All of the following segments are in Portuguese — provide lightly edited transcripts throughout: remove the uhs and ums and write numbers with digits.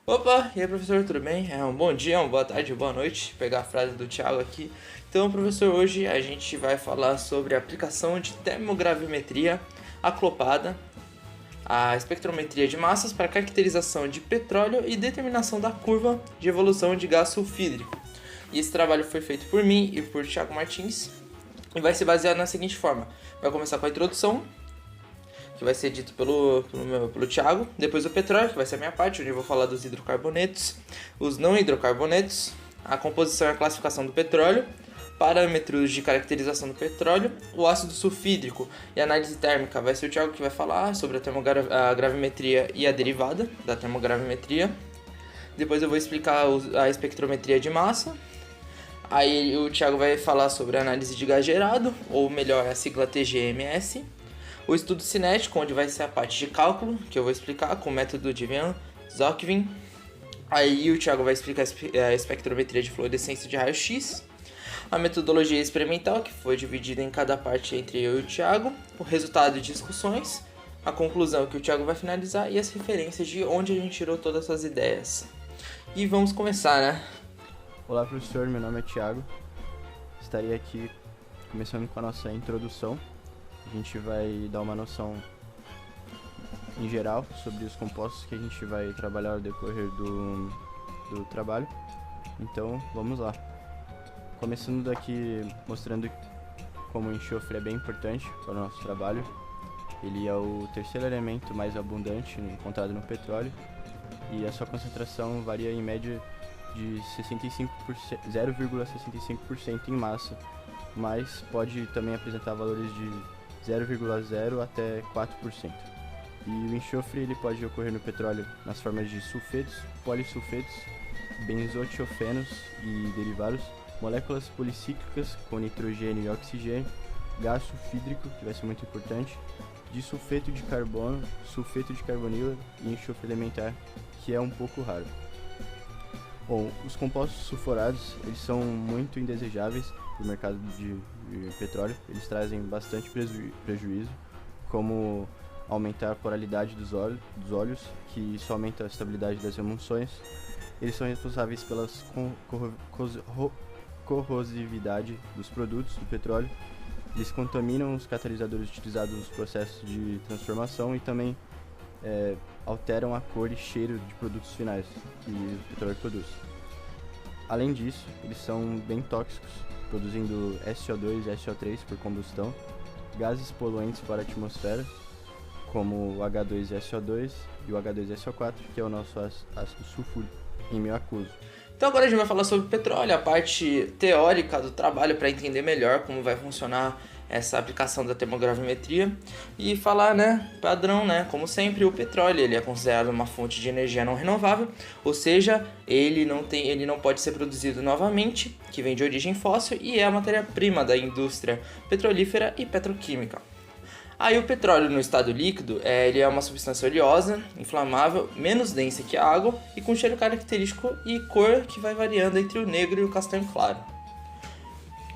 Opa, e aí professor, tudo bem? Um bom dia, uma boa tarde, boa noite. Vou pegar a frase do Thiago aqui. Então, professor, hoje a gente vai falar sobre a aplicação de termogravimetria acoplada à espectrometria de massas para caracterização de petróleo e determinação da curva de evolução de gás sulfídrico. E esse trabalho foi feito por mim e por Thiago Martins e vai ser baseado na seguinte forma. Vai começar com a introdução, que vai ser dito pelo Thiago, depois o petróleo, que vai ser a minha parte, onde eu vou falar dos hidrocarbonetos, os não hidrocarbonetos, a composição e a classificação do petróleo, parâmetros de caracterização do petróleo, o ácido sulfídrico e a análise térmica vai ser o Thiago que vai falar sobre a gravimetria e a derivada da termogravimetria. Depois eu vou explicar a espectrometria de massa. Aí o Thiago vai falar sobre a análise de gás gerado, ou melhor, a sigla TGMS. O estudo cinético, onde vai ser a parte de cálculo, que eu vou explicar com o método de Van-Zokvin. Aí o Thiago vai explicar a espectrometria de fluorescência de raio-x. A metodologia experimental, que foi dividida em cada parte entre eu e o Thiago. O resultado de discussões. A conclusão que o Thiago vai finalizar e as referências de onde a gente tirou todas essas ideias. E vamos começar, né? Olá professor, meu nome é Thiago. Estarei aqui começando com a nossa introdução. A gente vai dar uma noção em geral sobre os compostos que a gente vai trabalhar ao decorrer do trabalho. Então, vamos lá. Começando daqui mostrando como o enxofre é bem importante para o nosso trabalho. Ele é o terceiro elemento mais abundante encontrado no petróleo e a sua concentração varia em média de 0,65% em massa, mas pode também apresentar valores de 0,0 até 4%. E o enxofre ele pode ocorrer no petróleo nas formas de sulfetos, polissulfetos, benzotiofenos e derivados, moléculas policíclicas com nitrogênio e oxigênio, gás sulfídrico, que vai ser muito importante, disulfeto de carbono, sulfeto de carbonila e enxofre elementar, que é um pouco raro. Bom, os compostos sulfurados eles são muito indesejáveis para o mercado de petróleo. Eles trazem bastante prejuízo, como aumentar a poralidade dos óleos, que isso aumenta a estabilidade das emulsões. Eles são responsáveis pela corrosividade dos produtos do petróleo. Eles contaminam os catalisadores utilizados nos processos de transformação e também alteram a cor e cheiro de produtos finais que o petróleo produz. Além disso, eles são bem tóxicos, produzindo SO2 e SO3 por combustão, gases poluentes para a atmosfera, como o H2SO2 e o H2SO4, que é o nosso ácido sulfúrico em meio aquoso. Então agora a gente vai falar sobre o petróleo, a parte teórica do trabalho para entender melhor como vai funcionar essa aplicação da termogravimetria e falar, padrão, como sempre, o petróleo ele é considerado uma fonte de energia não renovável, ou seja, ele não pode ser produzido novamente, que vem de origem fóssil e é a matéria-prima da indústria petrolífera e petroquímica. Aí o petróleo no estado líquido, ele é uma substância oleosa, inflamável, menos densa que a água e com cheiro característico e cor que vai variando entre o negro e o castanho claro.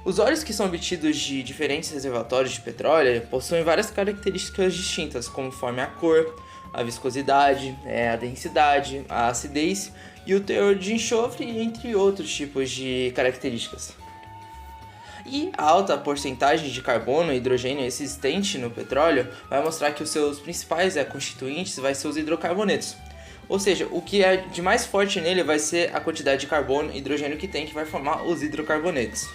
Os óleos que são obtidos de diferentes reservatórios de petróleo possuem várias características distintas, conforme a cor, a viscosidade, a densidade, a acidez e o teor de enxofre, entre outros tipos de características. E a alta porcentagem de carbono e hidrogênio existente no petróleo vai mostrar que os seus principais constituintes vai ser os hidrocarbonetos. Ou seja, o que é de mais forte nele vai ser a quantidade de carbono e hidrogênio que tem, que vai formar os hidrocarbonetos.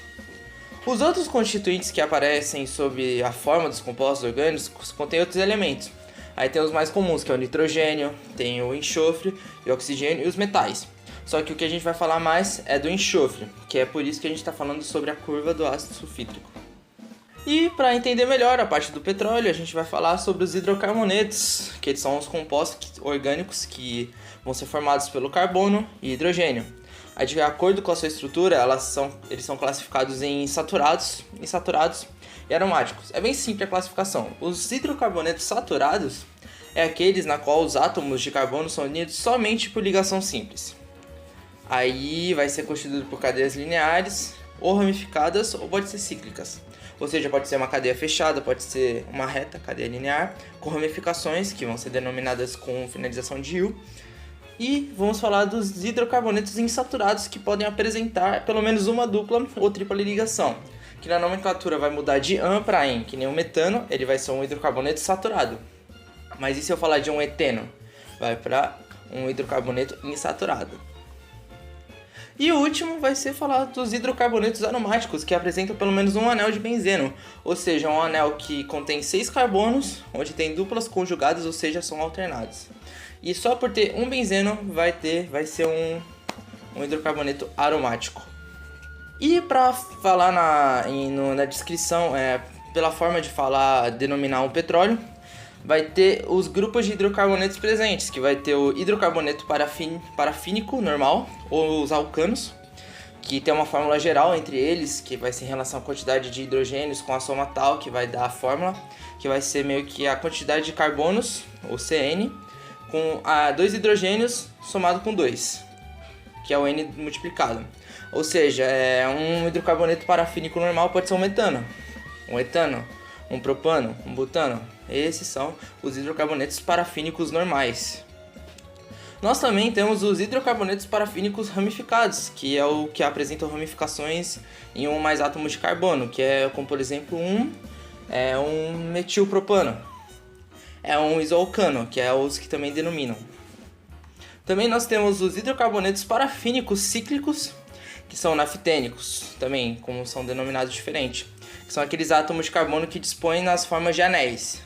Os outros constituintes que aparecem sob a forma dos compostos orgânicos contêm outros elementos. Aí tem os mais comuns, que é o nitrogênio, tem o enxofre, o oxigênio e os metais. Só que o que a gente vai falar mais é do enxofre, que é por isso que a gente está falando sobre a curva do ácido sulfídrico. E para entender melhor a parte do petróleo, a gente vai falar sobre os hidrocarbonetos, que eles são os compostos orgânicos que vão ser formados pelo carbono e hidrogênio. Aí, de acordo com a sua estrutura, eles são classificados em saturados, insaturados e aromáticos. É bem simples a classificação. Os hidrocarbonetos saturados é aqueles na qual os átomos de carbono são unidos somente por ligação simples. Aí vai ser constituído por cadeias lineares, ou ramificadas, ou pode ser cíclicas. Ou seja, pode ser uma cadeia fechada, pode ser uma reta, cadeia linear, com ramificações, que vão ser denominadas com finalização de U, E vamos falar dos hidrocarbonetos insaturados, que podem apresentar pelo menos uma dupla ou tripla ligação, que na nomenclatura vai mudar de AN para EN, que nem o metano, ele vai ser um hidrocarboneto saturado. Mas e se eu falar de um eteno? Vai para um hidrocarboneto insaturado. E o último vai ser falar dos hidrocarbonetos aromáticos, que apresentam pelo menos um anel de benzeno, ou seja, um anel que contém 6 carbonos, onde tem duplas conjugadas, ou seja, são alternados. E só por ter um benzeno vai ser um hidrocarboneto aromático. E para falar na descrição, pela forma de falar, denominar um petróleo, vai ter os grupos de hidrocarbonetos presentes, que vai ter o hidrocarboneto parafínico normal, ou os alcanos, que tem uma fórmula geral entre eles, que vai ser em relação à quantidade de hidrogênios com a soma tal, que vai dar a fórmula, que vai ser meio que a quantidade de carbonos, ou CN, com 2 hidrogênios somado com 2, que é o N multiplicado. Ou seja, um hidrocarboneto parafínico normal pode ser um metano, um etano, um propano, um butano. Esses são os hidrocarbonetos parafínicos normais. Nós também temos os hidrocarbonetos parafínicos ramificados, que é o que apresentam ramificações em um ou mais átomos de carbono, que é como por exemplo um metilpropano. É um isoalcano, que é os que também denominam. Também nós temos os hidrocarbonetos parafínicos cíclicos, que são naftênicos, também como são denominados diferente, que são aqueles átomos de carbono que dispõem nas formas de anéis,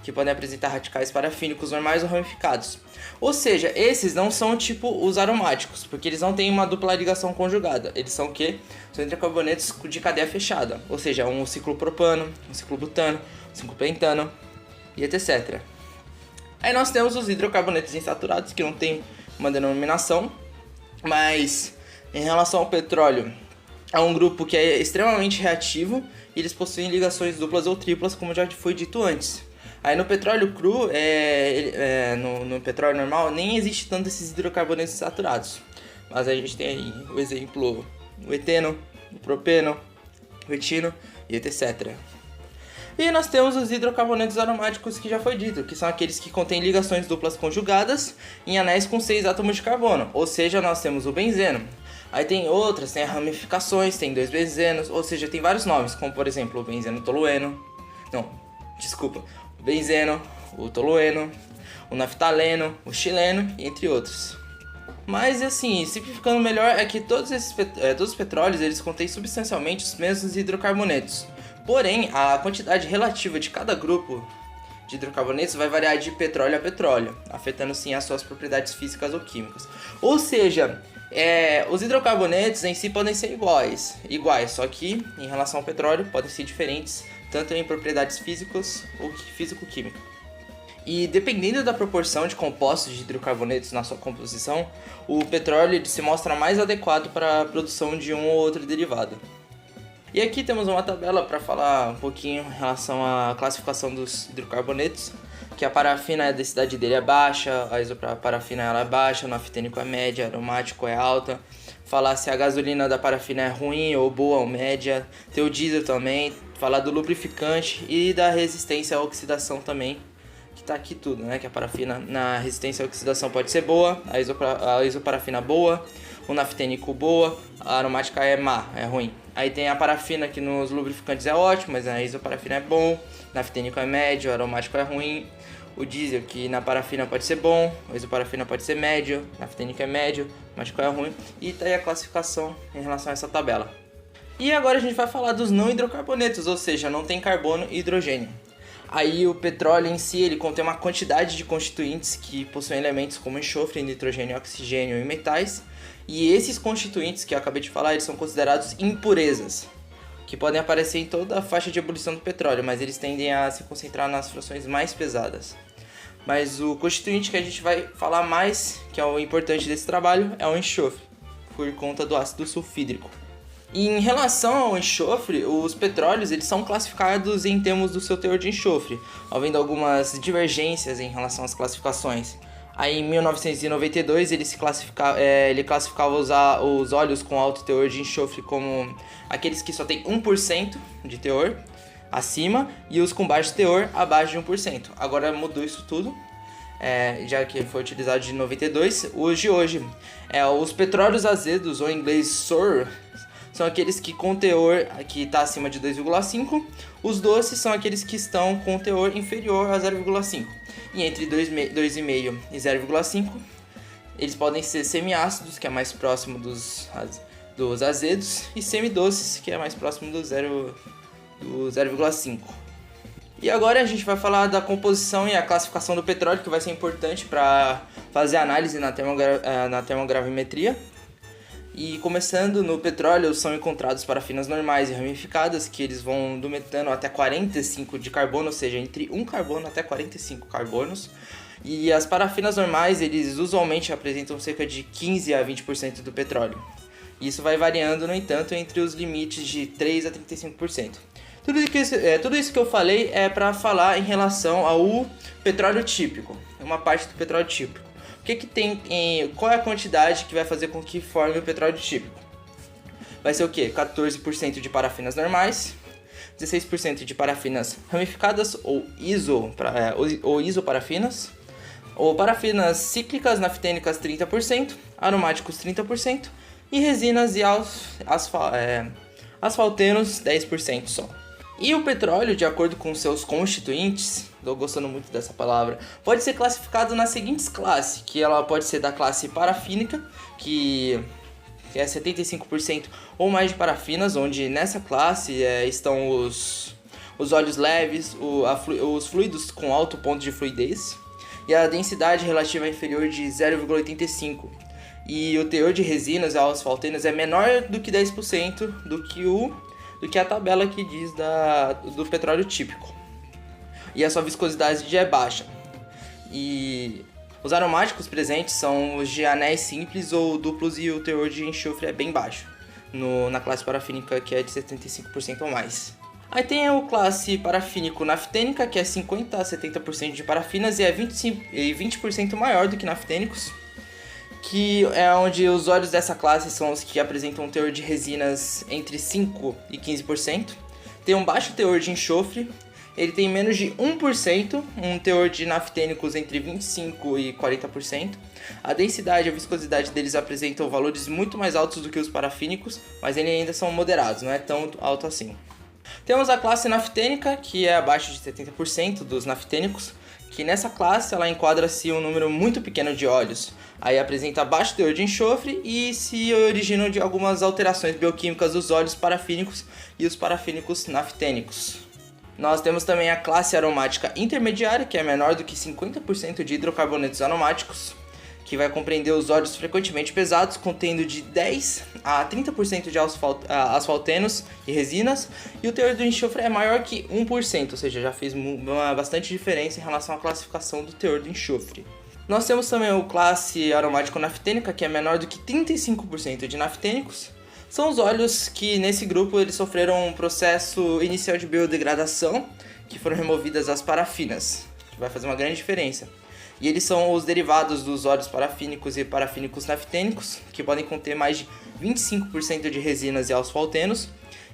que podem apresentar radicais parafínicos normais ou ramificados. Ou seja, esses não são tipo os aromáticos, porque eles não têm uma dupla ligação conjugada. Eles são o quê? São hidrocarbonetos de cadeia fechada, ou seja, um ciclopropano, um ciclobutano, um ciclopentano e etc. Aí nós temos os hidrocarbonetos insaturados, que não tem uma denominação, mas em relação ao petróleo, é um grupo que é extremamente reativo e eles possuem ligações duplas ou triplas, como já foi dito antes. Aí no petróleo cru, no petróleo normal, nem existe tanto esses hidrocarbonetos saturados. Mas a gente tem aí o exemplo, o eteno, o propeno, o etino e etc. E nós temos os hidrocarbonetos aromáticos, que já foi dito, que são aqueles que contêm ligações duplas conjugadas em anéis com 6 átomos de carbono. Ou seja, nós temos o benzeno. Aí tem outras, tem ramificações, tem 2 benzenos, ou seja, tem vários nomes, como por exemplo o benzeno tolueno, o benzeno, o tolueno, o naftaleno, o xileno, entre outros. Mas assim, simplificando melhor, é que todos os petróleos eles contêm substancialmente os mesmos hidrocarbonetos. Porém, a quantidade relativa de cada grupo de hidrocarbonetos vai variar de petróleo a petróleo, afetando sim as suas propriedades físicas ou químicas. Ou seja, os hidrocarbonetos em si podem ser iguais, só que em relação ao petróleo podem ser diferentes, tanto em propriedades físicas ou físico-químicas. E dependendo da proporção de compostos de hidrocarbonetos na sua composição, o petróleo ele se mostra mais adequado para a produção de um ou outro derivado. E aqui temos uma tabela para falar um pouquinho em relação à classificação dos hidrocarbonetos, que a parafina, a densidade dele é baixa, a isoparafina ela é baixa, o naftênico é média, aromático é alta. Falar se a gasolina da parafina é ruim ou boa ou média. Tem o diesel também, falar do lubrificante e da resistência à oxidação também, que tá aqui tudo, né? Que a parafina na resistência à oxidação pode ser boa, a isoparafina boa, o naftênico boa, a aromática é má, é ruim. Aí tem a parafina, que nos lubrificantes é ótimo, mas a isoparafina é bom, naftênico é médio, aromático é ruim. O diesel, que na parafina pode ser bom, a isoparafina pode ser médio, naftênico é médio, aromático é ruim. E tá aí a classificação em relação a essa tabela. E agora a gente vai falar dos não hidrocarbonetos, ou seja, não tem carbono e hidrogênio. Aí o petróleo em si, ele contém uma quantidade de constituintes que possuem elementos como enxofre, nitrogênio, oxigênio e metais. E esses constituintes que eu acabei de falar, eles são considerados impurezas, que podem aparecer em toda a faixa de ebulição do petróleo, mas eles tendem a se concentrar nas frações mais pesadas. Mas o constituinte que a gente vai falar mais, que é o importante desse trabalho, é o enxofre, por conta do ácido sulfídrico. E em relação ao enxofre, os petróleos eles são classificados em termos do seu teor de enxofre, havendo algumas divergências em relação às classificações. Aí em 1992 ele classificava os óleos com alto teor de enxofre como aqueles que só tem 1% de teor acima e os com baixo teor abaixo de 1%. Agora mudou isso tudo. já que foi utilizado de 92, os de hoje. Os petróleos azedos, ou em inglês sour, são aqueles que com teor que está acima de 2,5. Os doces são aqueles que estão com teor inferior a 0,5. E entre 2,5 e 0,5, eles podem ser semiácidos, que é mais próximo dos azedos, e semidoces, que é mais próximo do 0,5. E agora a gente vai falar da composição e a classificação do petróleo, que vai ser importante para fazer análise na termogravimetria. E começando no petróleo, são encontrados parafinas normais e ramificadas, que eles vão do metano até 45 de carbono, ou seja, entre 1 carbono até 45 carbonos. E as parafinas normais, eles usualmente apresentam cerca de 15 a 20% do petróleo. Isso vai variando, no entanto, entre os limites de 3 a 35%. Tudo isso que eu falei é para falar em relação ao petróleo típico, uma parte do petróleo típico. Qual é a quantidade que vai fazer com que forme o petróleo típico? Vai ser o quê? 14% de parafinas normais, 16% de parafinas ramificadas ou isoparafinas, ou parafinas cíclicas naftênicas 30%, aromáticos 30% e resinas e asfaltenos 10% só. E o petróleo, de acordo com seus constituintes, estou gostando muito dessa palavra, pode ser classificado nas seguintes classes, que ela pode ser da classe parafínica, que é 75% ou mais de parafinas, onde nessa classe estão os óleos leves, os fluidos com alto ponto de fluidez, e a densidade relativa inferior de 0,85. E o teor de resinas e asfaltenas é menor do que 10% do que a tabela que diz do petróleo típico. E a sua viscosidade é baixa. E os aromáticos presentes são os de anéis simples ou duplos, e o teor de enxofre é bem baixo, na classe parafínica, que é de 75% ou mais. Aí tem a classe parafínico naftênica, que é 50 a 70% de parafinas e é 20% maior do que naftênicos, que é onde os óleos dessa classe são os que apresentam um teor de resinas entre 5% e 15%, tem um baixo teor de enxofre, ele tem menos de 1%, um teor de naftênicos entre 25% e 40%, a densidade e a viscosidade deles apresentam valores muito mais altos do que os parafínicos, mas eles ainda são moderados, não é tão alto assim. Temos a classe naftênica, que é abaixo de 70% dos naftênicos, que nessa classe ela enquadra-se um número muito pequeno de óleos. Aí apresenta baixo teor de enxofre e se originam de algumas alterações bioquímicas dos óleos parafínicos e os parafínicos naftênicos. Nós temos também a classe aromática intermediária, que é menor do que 50% de hidrocarbonetos aromáticos, que vai compreender os óleos frequentemente pesados, contendo de 10 a 30% de asfaltenos e resinas, e o teor do enxofre é maior que 1%, ou seja, já fez bastante diferença em relação à classificação do teor do enxofre. Nós temos também a classe aromático-naftênica, que é menor do que 35% de naftênicos. São os óleos que, nesse grupo, eles sofreram um processo inicial de biodegradação, que foram removidas as parafinas, que vai fazer uma grande diferença. E eles são os derivados dos óleos parafínicos e parafínicos naftênicos, que podem conter mais de 25% de resinas e asfaltenos,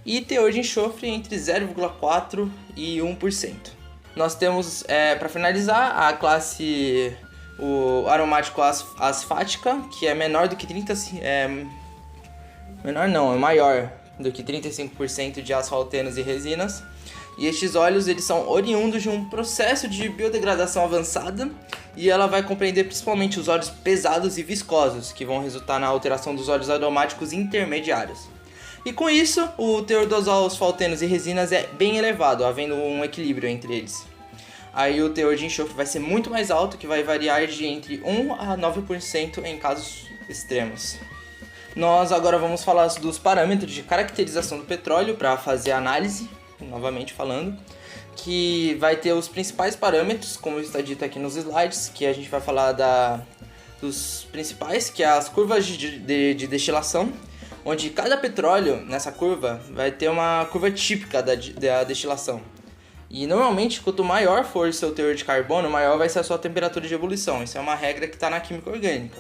e teor de enxofre entre 0,4% e 1%. Nós temos, para finalizar, a classe aromático asfática, que é maior do que 35% de asfaltenos e resinas. E estes óleos eles são oriundos de um processo de biodegradação avançada, e ela vai compreender principalmente os óleos pesados e viscosos, que vão resultar na alteração dos óleos aromáticos intermediários. E com isso, o teor dos asfaltenos e resinas é bem elevado, havendo um equilíbrio entre eles. Aí o teor de enxofre vai ser muito mais alto, que vai variar de entre 1 a 9% em casos extremos. Nós agora vamos falar dos parâmetros de caracterização do petróleo para fazer a análise, novamente falando, que vai ter os principais parâmetros, como está dito aqui nos slides, que a gente vai falar dos principais, que é as curvas de destilação, onde cada petróleo nessa curva vai ter uma curva típica da destilação. E normalmente, quanto maior for o seu teor de carbono, maior vai ser a sua temperatura de ebulição. Isso é uma regra que está na química orgânica.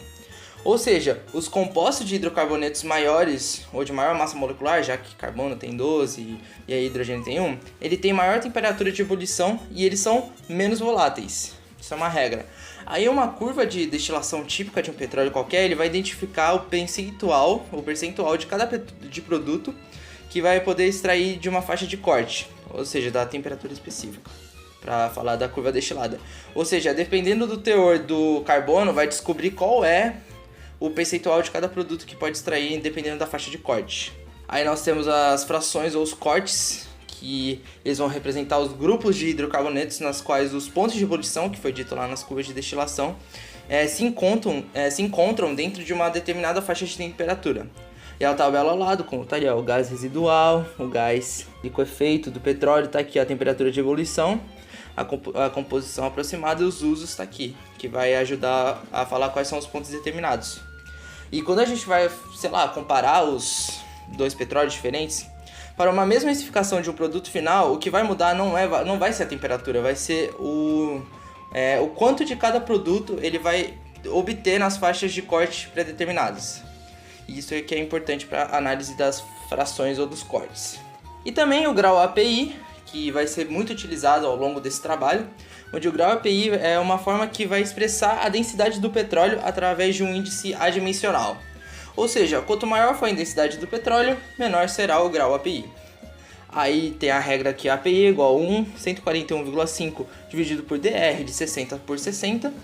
Ou seja, os compostos de hidrocarbonetos maiores, ou de maior massa molecular, já que carbono tem 12 e aí hidrogênio tem 1, ele tem maior temperatura de ebulição e eles são menos voláteis. Isso é uma regra. Aí uma curva de destilação típica de um petróleo qualquer, ele vai identificar o percentual de cada de produto que vai poder extrair de uma faixa de corte, ou seja, da temperatura específica, para falar da curva destilada. Ou seja, dependendo do teor do carbono, vai descobrir qual é o percentual de cada produto que pode extrair, dependendo da faixa de corte. Aí nós temos as frações ou os cortes, que eles vão representar os grupos de hidrocarbonetos nas quais os pontos de ebulição, que foi dito lá nas curvas de destilação, se encontram dentro de uma determinada faixa de temperatura. E a tabela ao lado, como tá ali, ó, o gás residual, o gás liquefeito do petróleo, tá aqui a temperatura de ebulição, a composição aproximada e os usos tá aqui, que vai ajudar a falar quais são os pontos determinados. E quando a gente vai, comparar os dois petróleos diferentes, para uma mesma especificação de um produto final, o que vai mudar não vai ser a temperatura, vai ser o quanto de cada produto ele vai obter nas faixas de corte pré-determinadas. Isso é que é importante para a análise das frações ou dos cortes. E também o grau API, que vai ser muito utilizado ao longo desse trabalho, onde o grau API é uma forma que vai expressar a densidade do petróleo através de um índice adimensional. Ou seja, quanto maior for a densidade do petróleo, menor será o grau API. Aí tem a regra que API é igual a 141,5 dividido por DR de 60 por 60,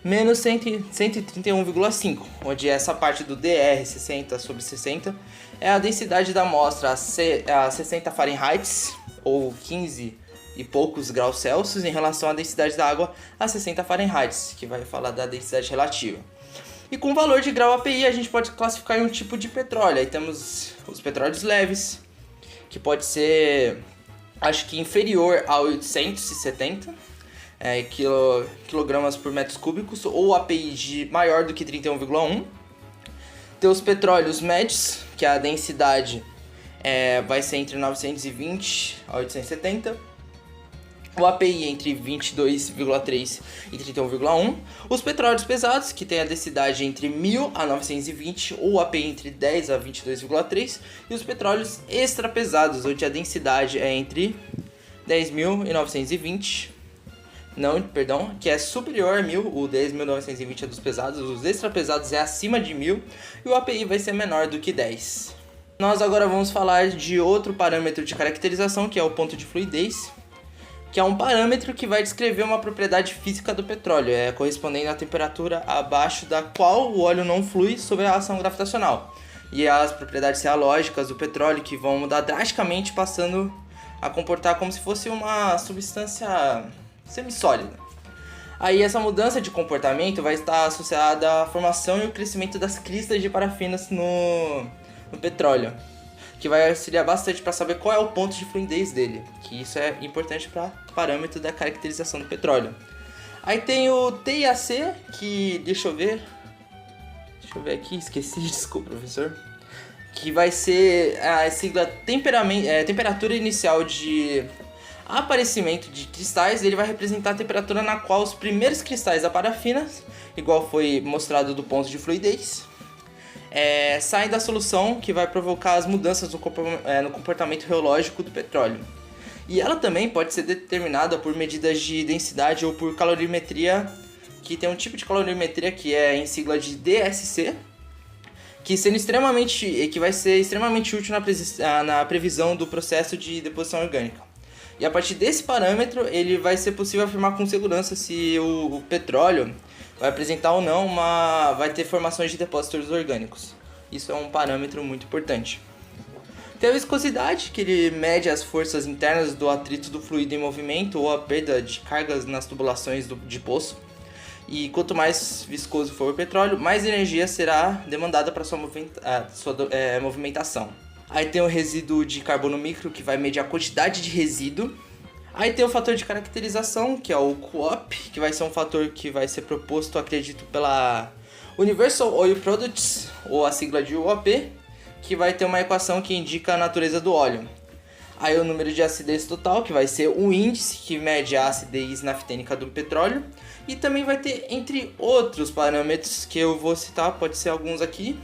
menos 131,5, onde essa parte do DR 60 sobre 60 é a densidade da amostra a 60 Fahrenheit, ou 15 e poucos graus Celsius, em relação à densidade da água a 60 Fahrenheit, que vai falar da densidade relativa. E com o valor de grau API a gente pode classificar em um tipo de petróleo. Aí temos os petróleos leves, que pode ser, acho que inferior a 870 quilogramas por metros cúbicos, ou API maior do que 31,1. Tem os petróleos médios, que a densidade vai ser entre 920 a 870. O API entre 22,3 e 31,1. Os petróleos pesados, que tem a densidade entre 1000 a 920, ou o API entre 10 a 22,3. E os petróleos extra pesados, onde a densidade é entre 10.000 e 920. Que é superior a 1000, o 10.920 é dos pesados, os extra pesados é acima de 1000 e o API vai ser menor do que 10. Nós agora vamos falar de outro parâmetro de caracterização, que é o ponto de fluidez, que é um parâmetro que vai descrever uma propriedade física do petróleo, correspondendo à temperatura abaixo da qual o óleo não flui sob a ação gravitacional. E as propriedades reológicas do petróleo que vão mudar drasticamente, passando a comportar como se fosse uma substância semissólida. Aí essa mudança de comportamento vai estar associada à formação e o crescimento das cristas de parafinas no petróleo, que vai auxiliar bastante para saber qual é o ponto de fluidez dele, que isso é importante para parâmetro da caracterização do petróleo. Aí tem o TIAC, que deixa eu ver aqui, esqueci, desculpa, professor, que vai ser a sigla temperatura inicial de aparecimento de cristais. Ele vai representar a temperatura na qual os primeiros cristais da parafina, igual foi mostrado do ponto de fluidez, saem da solução, que vai provocar as mudanças no comportamento reológico do petróleo. E ela também pode ser determinada por medidas de densidade ou por calorimetria, que tem um tipo de calorimetria que é em sigla de DSC, que vai ser extremamente útil na previsão do processo de deposição orgânica. E a partir desse parâmetro, ele vai ser possível afirmar com segurança se o petróleo vai apresentar ou não vai ter formações de depósitos orgânicos. Isso é um parâmetro muito importante. Tem a viscosidade, que ele mede as forças internas do atrito do fluido em movimento ou a perda de cargas nas tubulações de poço. E quanto mais viscoso for o petróleo, mais energia será demandada para sua movimentação. Aí tem o resíduo de carbono micro, que vai medir a quantidade de resíduo. Aí tem o fator de caracterização, que é o COOP, que vai ser um fator que vai ser proposto, acredito, pela Universal Oil Products, ou a sigla de UOP, que vai ter uma equação que indica a natureza do óleo. Aí o número de acidez total, que vai ser o índice que mede a acidez naftênica do petróleo. E também vai ter, entre outros parâmetros que eu vou citar, pode ser alguns aqui,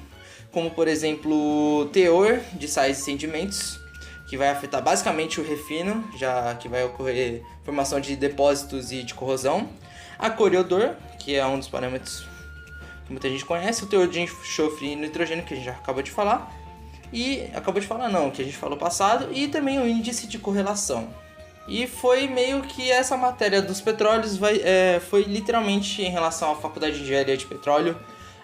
como por exemplo, teor de sais e sedimentos, que vai afetar basicamente o refino, já que vai ocorrer formação de depósitos e de corrosão. A cor e odor, que é um dos parâmetros que muita gente conhece, o teor de enxofre e nitrogênio, que a gente já acabou de falar, que a gente falou passado, e também o índice de correlação. E foi meio que essa matéria dos petróleos foi literalmente em relação à faculdade de engenharia de petróleo,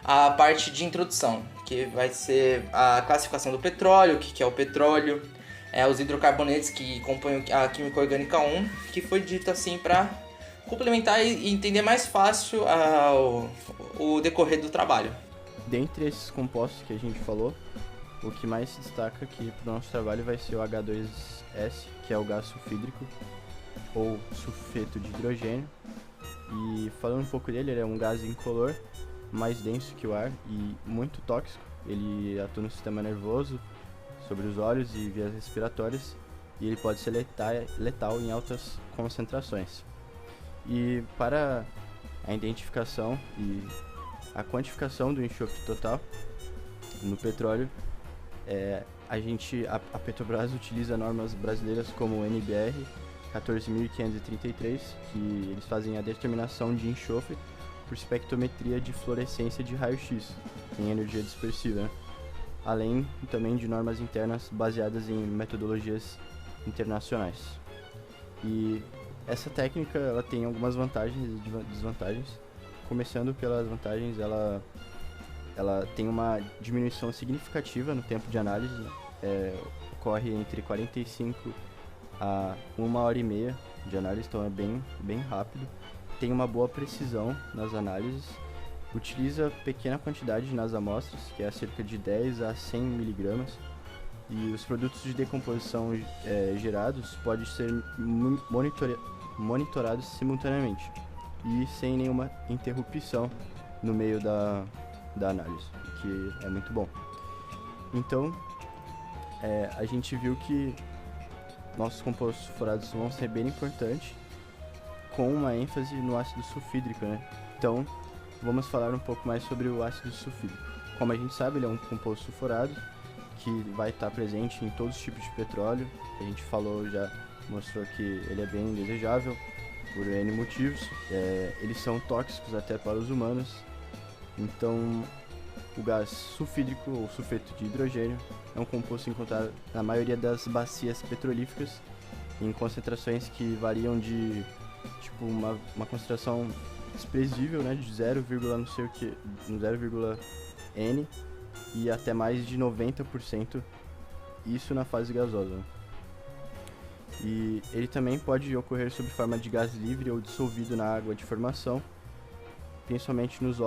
a parte de introdução, que vai ser a classificação do petróleo, o que é o petróleo, os hidrocarbonetos que compõem a química orgânica 1, que foi dito assim para complementar e entender mais fácil o decorrer do trabalho. Dentre esses compostos que a gente falou, o que mais se destaca aqui para o nosso trabalho vai ser o H2S, que é o gás sulfídrico, ou sulfeto de hidrogênio. E falando um pouco dele, ele é um gás incolor, mais denso que o ar e muito tóxico. Ele atua no sistema nervoso, sobre os olhos e vias respiratórias, e ele pode ser letal em altas concentrações. E para a identificação e a quantificação do enxofre total no petróleo, a Petrobras utiliza normas brasileiras como o NBR 14.533, que eles fazem a determinação de enxofre por espectrometria de fluorescência de raio-x em energia dispersiva, né? Além também de normas internas baseadas em metodologias internacionais. E essa técnica ela tem algumas vantagens e desvantagens. Começando pelas vantagens, ela tem uma diminuição significativa no tempo de análise, né? Ocorre entre 45 a 1h30 de análise, então é bem rápido. Tem uma boa precisão nas análises, utiliza pequena quantidade nas amostras, que é cerca de 10 a 100 mg, e os produtos de decomposição gerados podem ser monitorados simultaneamente e sem nenhuma interrupção no meio da análise, o que é muito bom. Então, a gente viu que nossos compostos sulfurados vão ser bem importantes, com uma ênfase no ácido sulfídrico, né? Então, vamos falar um pouco mais sobre o ácido sulfídrico. Como a gente sabe, ele é um composto sulfurado que vai estar presente em todos os tipos de petróleo. A gente mostrou que ele é bem indesejável por N motivos. Eles são tóxicos até para os humanos. Então, o gás sulfídrico ou sulfeto de hidrogênio é um composto encontrado na maioria das bacias petrolíferas em concentrações que variam de uma concentração desprezível, né, de 0, não sei o que, 0,n e até mais de 90%, isso na fase gasosa. E ele também pode ocorrer sob forma de gás livre ou dissolvido na água de formação, principalmente nos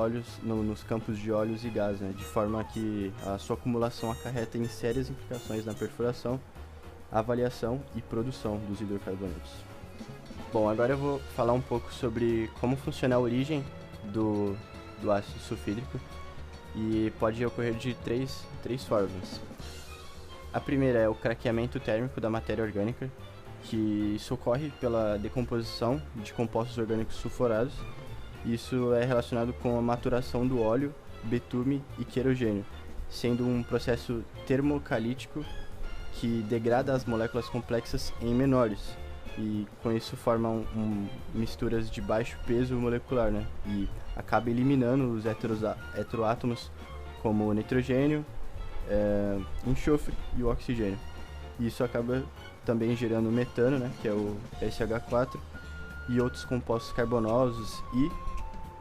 campos de óleos e gás, né, de forma que a sua acumulação acarreta em sérias implicações na perfuração, avaliação e produção dos hidrocarbonetos. Bom, agora eu vou falar um pouco sobre como funciona a origem do ácido sulfídrico, e pode ocorrer de três formas. A primeira é o craqueamento térmico da matéria orgânica, que isso ocorre pela decomposição de compostos orgânicos sulfurados. Isso é relacionado com a maturação do óleo, betume e querogênio, sendo um processo termocalítico que degrada as moléculas complexas em menores, e com isso formam misturas de baixo peso molecular, né? E acaba eliminando os heteroátomos como o nitrogênio, enxofre e o oxigênio. E isso acaba também gerando o metano, né? Que é o SH4, e outros compostos carbonosos e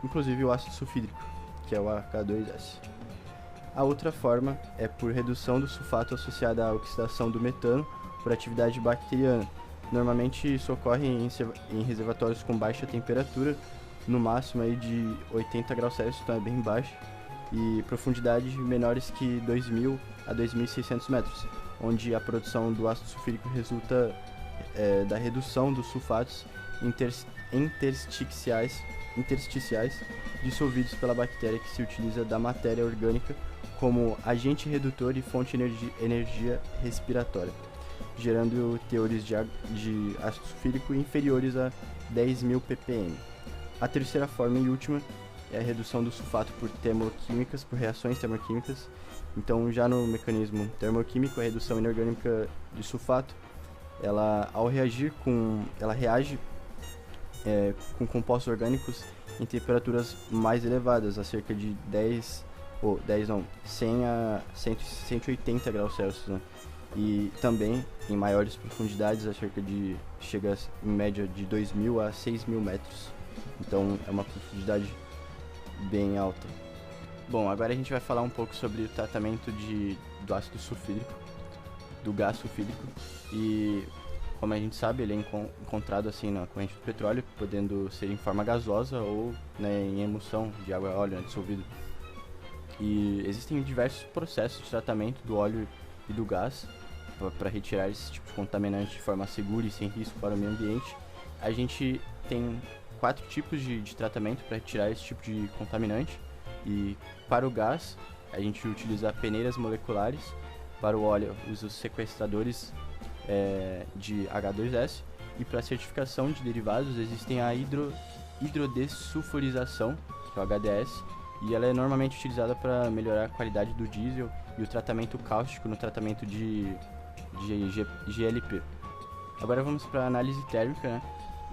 inclusive o ácido sulfídrico, que é o H2S. A outra forma é por redução do sulfato associada à oxidação do metano por atividade bacteriana. Normalmente isso ocorre em reservatórios com baixa temperatura, no máximo aí de 80 graus Celsius, então é bem baixo, e profundidades menores que 2.000 a 2.600 metros, onde a produção do ácido sulfídrico resulta da redução dos sulfatos intersticiais dissolvidos pela bactéria, que se utiliza da matéria orgânica como agente redutor e fonte de energia respiratória, gerando teores de ácido sulfídrico inferiores a 10.000 ppm. A terceira forma e última é a redução do sulfato por reações termoquímicas. Então, já no mecanismo termoquímico, a redução inorgânica de sulfato, ela reage com compostos orgânicos em temperaturas mais elevadas, a cerca de 100 a 180 graus Celsius, né? E também em maiores profundidades, chega em média de 2.000 a 6.000 metros. Então é uma profundidade bem alta. Bom, agora a gente vai falar um pouco sobre o tratamento do ácido sulfídrico, do gás sulfídrico. E como a gente sabe, ele é encontrado assim na corrente do petróleo, podendo ser em forma gasosa ou, né, em emulsão de água e óleo, né, dissolvido. E existem diversos processos de tratamento do óleo e do gás para retirar esse tipo de contaminante de forma segura e sem risco para o meio ambiente. A gente tem 4 tipos de tratamento para retirar esse tipo de contaminante. E para o gás, a gente utiliza peneiras moleculares. Para o óleo, usa os sequestradores de H2S. E para a certificação de derivados, existem a hidrodesulfurização, que é o HDS, e ela é normalmente utilizada para melhorar a qualidade do diesel, e o tratamento cáustico no tratamento de GLP. Agora vamos para a análise térmica,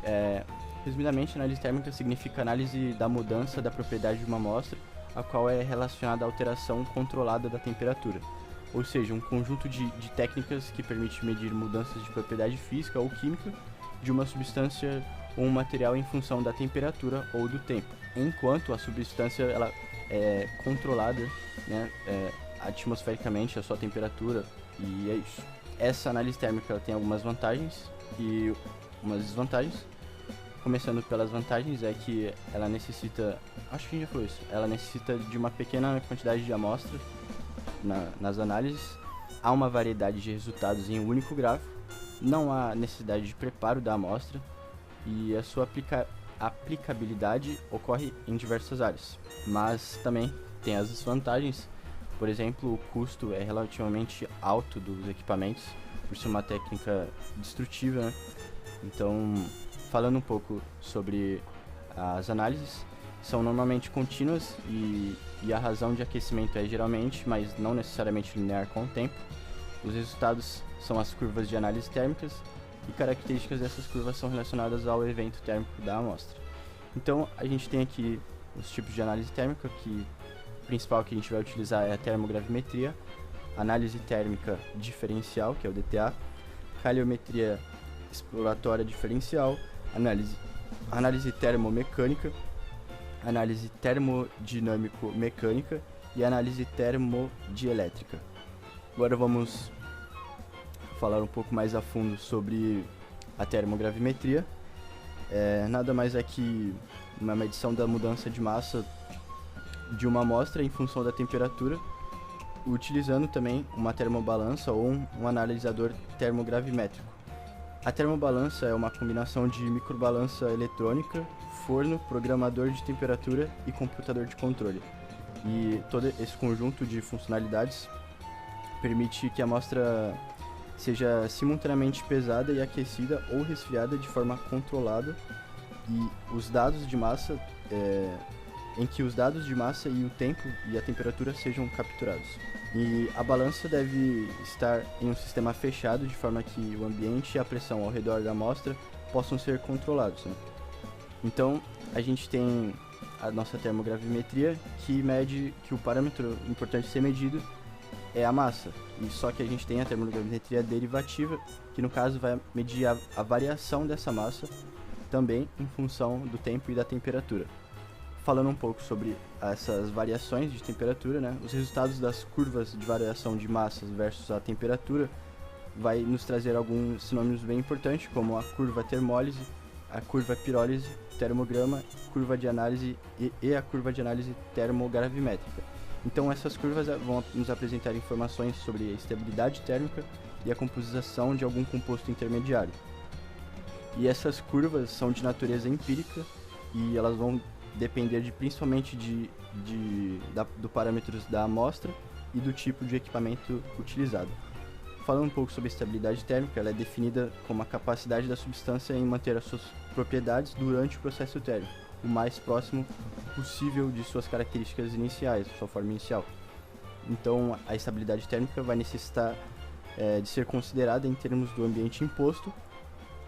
né? Resumidamente, análise térmica significa análise da mudança da propriedade de uma amostra, a qual é relacionada à alteração controlada da temperatura. Ou seja, um conjunto de técnicas que permite medir mudanças de propriedade física ou química de uma substância ou um material em função da temperatura ou do tempo, enquanto a substância ela é controlada, né, atmosfericamente, a sua temperatura, e é isso. Essa análise térmica ela tem algumas vantagens e umas desvantagens. Começando pelas vantagens, é que ela necessita, acho que a gente já falou isso, ela necessita de uma pequena quantidade de amostra nas análises, há uma variedade de resultados em um único gráfico, não há necessidade de preparo da amostra e a sua aplicabilidade ocorre em diversas áreas. Mas também tem as desvantagens, por exemplo, o custo é relativamente alto dos equipamentos, por ser uma técnica destrutiva, né? Então, falando um pouco sobre as análises, são normalmente contínuas e a razão de aquecimento é geralmente, mas não necessariamente linear com o tempo. Os resultados são as curvas de análise térmicas e características dessas curvas são relacionadas ao evento térmico da amostra. Então a gente tem aqui os tipos de análise térmica, que o principal que a gente vai utilizar é a termogravimetria, análise térmica diferencial, que é o DTA, calorimetria exploratória diferencial, análise termomecânica, análise termodinâmico-mecânica e análise termodielétrica. Agora vamos falar um pouco mais a fundo sobre a termogravimetria. Nada mais é que uma medição da mudança de massa de uma amostra em função da temperatura, utilizando também uma termobalança ou um analisador termogravimétrico. A termobalança é uma combinação de microbalança eletrônica, forno, programador de temperatura e computador de controle. E todo esse conjunto de funcionalidades permite que a amostra seja simultaneamente pesada e aquecida ou resfriada de forma controlada, e os dados de massa em que os dados de massa e o tempo e a temperatura sejam capturados. E a balança deve estar em um sistema fechado de forma que o ambiente e a pressão ao redor da amostra possam ser controlados, né? Então a gente tem a nossa termogravimetria, que mede que o parâmetro importante a ser medido é a massa, e só que a gente tem a termogravimetria derivativa, que no caso vai medir a variação dessa massa também em função do tempo e da temperatura. Falando um pouco sobre essas variações de temperatura, né, os resultados das curvas de variação de massas versus a temperatura vai nos trazer alguns sinônimos bem importantes, como a curva termólise, a curva pirólise, termograma, curva de análise e a curva de análise termogravimétrica. Então essas curvas vão nos apresentar informações sobre a estabilidade térmica e a composição de algum composto intermediário. E essas curvas são de natureza empírica e elas vão depender principalmente do parâmetros da amostra e do tipo de equipamento utilizado. Falando um pouco sobre a estabilidade térmica, ela é definida como a capacidade da substância em manter as suas propriedades durante o processo térmico, o mais próximo possível de suas características iniciais, sua forma inicial. Então, a estabilidade térmica vai necessitar de ser considerada em termos do ambiente imposto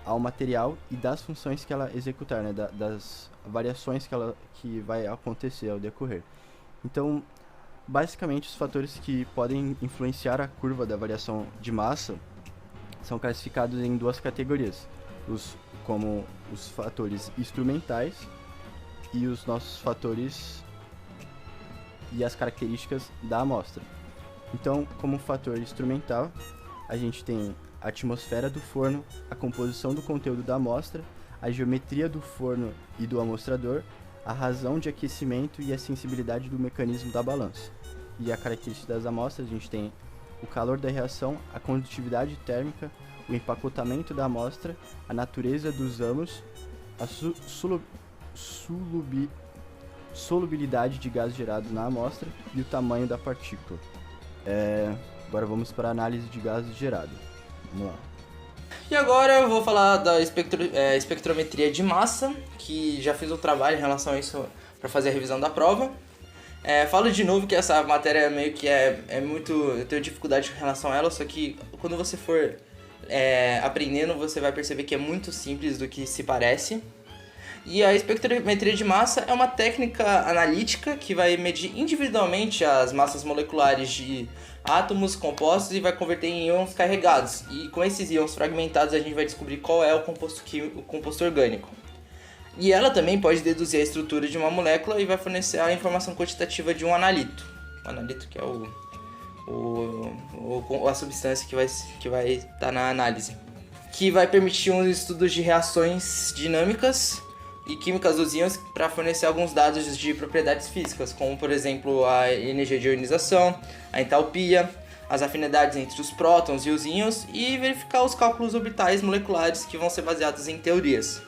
ao material e das funções que ela executar, né, das variações que vai acontecer ao decorrer. Então, basicamente, os fatores que podem influenciar a curva da variação de massa são classificados em duas categorias, como os fatores instrumentais e os nossos fatores e as características da amostra. Então, como fator instrumental, a gente tem a atmosfera do forno, a composição do conteúdo da amostra, a geometria do forno e do amostrador, a razão de aquecimento e a sensibilidade do mecanismo da balança. E a característica das amostras, a gente tem o calor da reação, a condutividade térmica, o empacotamento da amostra, a natureza dos âmos, a solubilidade de gás gerado na amostra e o tamanho da partícula. Agora vamos para a análise de gases gerado. Vamos lá. E agora eu vou falar da espectrometria de massa, que já fiz um trabalho em relação a isso para fazer a revisão da prova. Falo de novo que essa matéria meio que é muito... Eu tenho dificuldade com relação a ela, só que quando você for aprendendo, você vai perceber que é muito simples do que se parece. E a espectrometria de massa é uma técnica analítica que vai medir individualmente as massas moleculares de átomos compostos e vai converter em íons carregados. E com esses íons fragmentados a gente vai descobrir qual é o composto orgânico. E ela também pode deduzir a estrutura de uma molécula e vai fornecer a informação quantitativa de um analito. O analito que é a substância que vai estar na análise. Que vai permitir um estudo de reações dinâmicas e químicas dos íons para fornecer alguns dados de propriedades físicas, como por exemplo a energia de ionização, a entalpia, as afinidades entre os prótons e os íons e verificar os cálculos orbitais moleculares que vão ser baseados em teorias.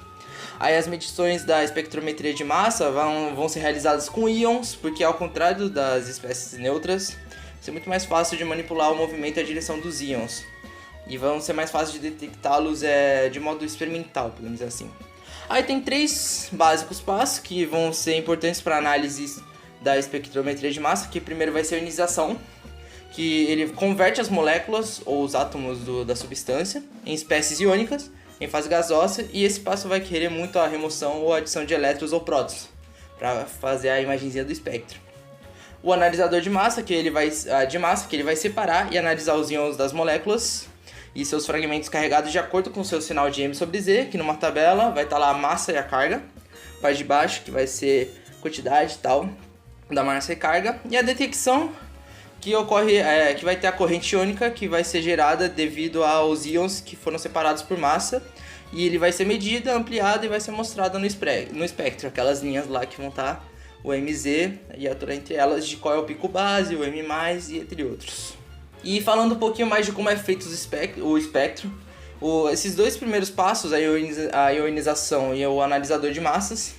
Aí as medições da espectrometria de massa vão ser realizadas com íons, porque ao contrário das espécies neutras, é muito mais fácil de manipular o movimento e a direção dos íons. E vão ser mais fáceis de detectá-los de modo experimental, podemos dizer assim. Aí tem 3 básicos passos que vão ser importantes para a análise da espectrometria de massa, que primeiro vai ser a ionização, que ele converte as moléculas ou os átomos da substância em espécies iônicas, em fase gasosa, e esse passo vai querer muito a remoção ou adição de elétrons ou prótons, para fazer a imagenzinha do espectro. O analisador de massa, que ele vai separar e analisar os íons das moléculas e seus fragmentos carregados de acordo com o seu sinal de M sobre Z, que numa tabela vai estar lá a massa e a carga, a parte de baixo que vai ser quantidade e tal da massa e carga, e a detecção que ocorre, que vai ter a corrente iônica que vai ser gerada devido aos íons que foram separados por massa, e ele vai ser medido, ampliado e vai ser mostrado no espectro, aquelas linhas lá que vão estar o MZ e a altura entre elas de qual é o pico base, o M+, e entre outros. E falando um pouquinho mais de como é feito o espectro, esses 2 primeiros passos, a ionização e o analisador de massas,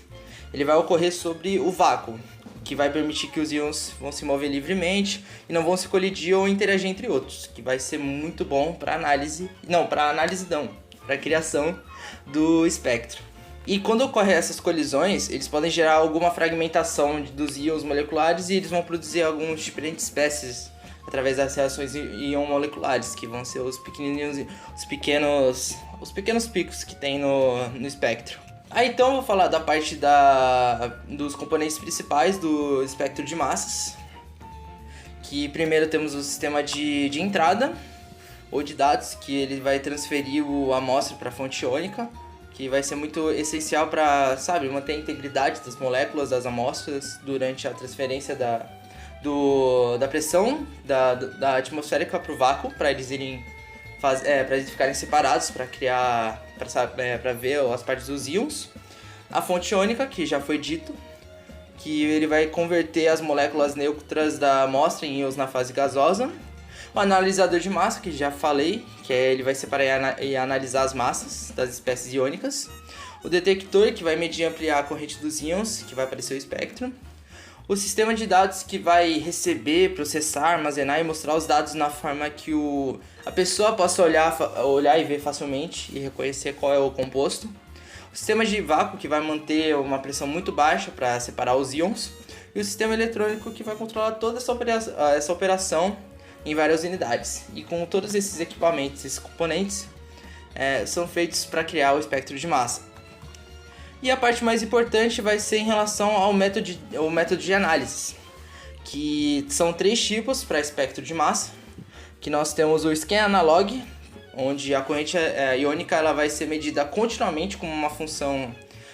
ele vai ocorrer sobre o vácuo, que vai permitir que os íons vão se mover livremente e não vão se colidir ou interagir entre outros, que vai ser muito bom para a criação do espectro. E quando ocorrem essas colisões, eles podem gerar alguma fragmentação dos íons moleculares e eles vão produzir algumas diferentes espécies através das reações íon-moleculares, que vão ser os pequenos picos que tem no espectro. Aí então eu vou falar da parte dos componentes principais do espectro de massas, que primeiro temos o sistema de entrada, ou de dados, que ele vai transferir a amostra para a fonte iônica, que vai ser muito essencial para, manter a integridade das moléculas das amostras durante a transferência da pressão da atmosférica para o vácuo, para eles ficarem separados, para ver as partes dos íons. A fonte iônica, que já foi dito, que ele vai converter as moléculas neutras da amostra em íons na fase gasosa. O analisador de massa, que já falei, que ele vai separar e analisar as massas das espécies iônicas. O detector, que vai medir e ampliar a corrente dos íons, que vai aparecer o espectro. O sistema de dados, que vai receber, processar, armazenar e mostrar os dados na forma que a pessoa possa olhar e ver facilmente e reconhecer qual é o composto. O sistema de vácuo, que vai manter uma pressão muito baixa para separar os íons. E o sistema eletrônico, que vai controlar toda essa operação em várias unidades. E com todos esses equipamentos, esses componentes, são feitos para criar o espectro de massa. E a parte mais importante vai ser em relação ao método de análise, que são 3 tipos para espectro de massa, que nós temos o scan analog, onde a corrente iônica ela vai ser medida continuamente como uma função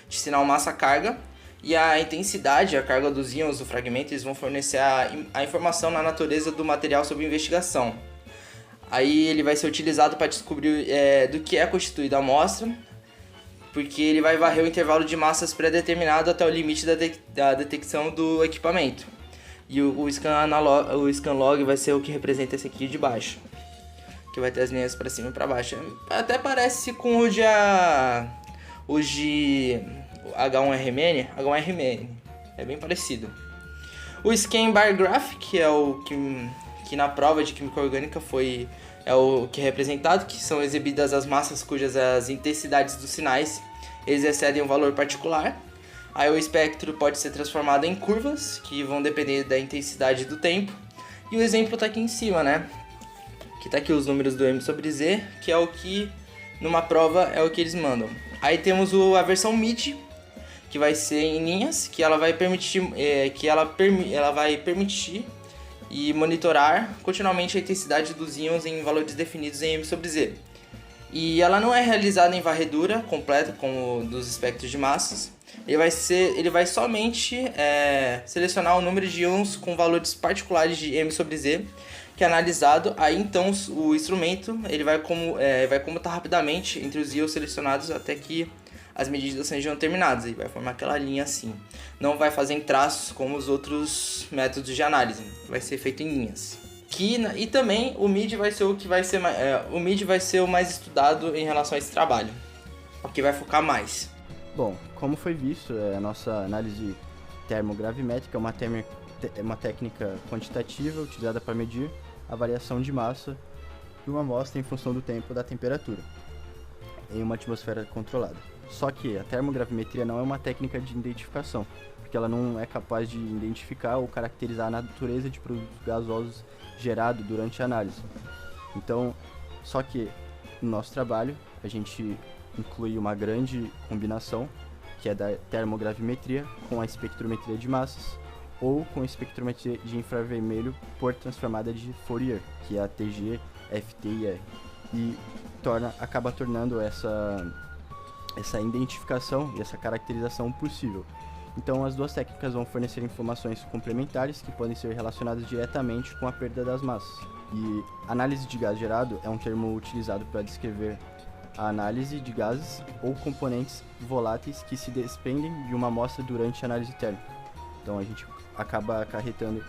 de sinal massa-carga, e a intensidade, a carga dos íons do fragmento, eles vão fornecer a informação na natureza do material sob investigação. Aí ele vai ser utilizado para descobrir do que é constituída a amostra, porque ele vai varrer o intervalo de massas pré-determinado até o limite da detecção do equipamento. E o scan log vai ser o que representa esse aqui de baixo, que vai ter as linhas para cima e para baixo. Até parece com o de H1RMN, é bem parecido. O scan bar graph, que é o que na prova de química orgânica é o que é representado, que são exibidas as massas cujas as intensidades dos sinais eles excedem um valor particular. Aí o espectro pode ser transformado em curvas, que vão depender da intensidade do tempo. E o exemplo está aqui em cima, né? Que tá aqui os números do M sobre Z, que é o que numa prova é o que eles mandam. Aí temos a versão MIDI, que vai ser em linhas, que ela vai permitir e monitorar continuamente a intensidade dos íons em valores definidos em M sobre Z. E ela não é realizada em varredura completa como dos espectros de massas. Ele vai somente selecionar o número de íons com valores particulares de M sobre Z, que é analisado. Aí então o instrumento ele vai comutar rapidamente entre os íons selecionados até que as medidas sejam terminadas, e vai formar aquela linha assim. Não vai fazer em traços como os outros métodos de análise, vai ser feito em linhas. E também o MIDI vai ser o MIDI vai ser o mais estudado em relação a esse trabalho, o que vai focar mais. Bom, como foi visto, a nossa análise termogravimétrica é uma técnica quantitativa utilizada para medir a variação de massa de uma amostra em função do tempo e da temperatura em uma atmosfera controlada. Só que a termogravimetria não é uma técnica de identificação, porque ela não é capaz de identificar ou caracterizar a natureza de produtos gasosos gerado durante a análise. Então, só que no nosso trabalho a gente inclui uma grande combinação, que é da termogravimetria com a espectrometria de massas ou com a espectrometria de infravermelho por transformada de Fourier, que é a TG, FT e R, e acaba tornando essa identificação e essa caracterização possível. Então as duas técnicas vão fornecer informações complementares que podem ser relacionadas diretamente com a perda das massas. E análise de gás gerado é um termo utilizado para descrever a análise de gases ou componentes voláteis que se desprendem de uma amostra durante a análise térmica. Então a gente acaba acarretando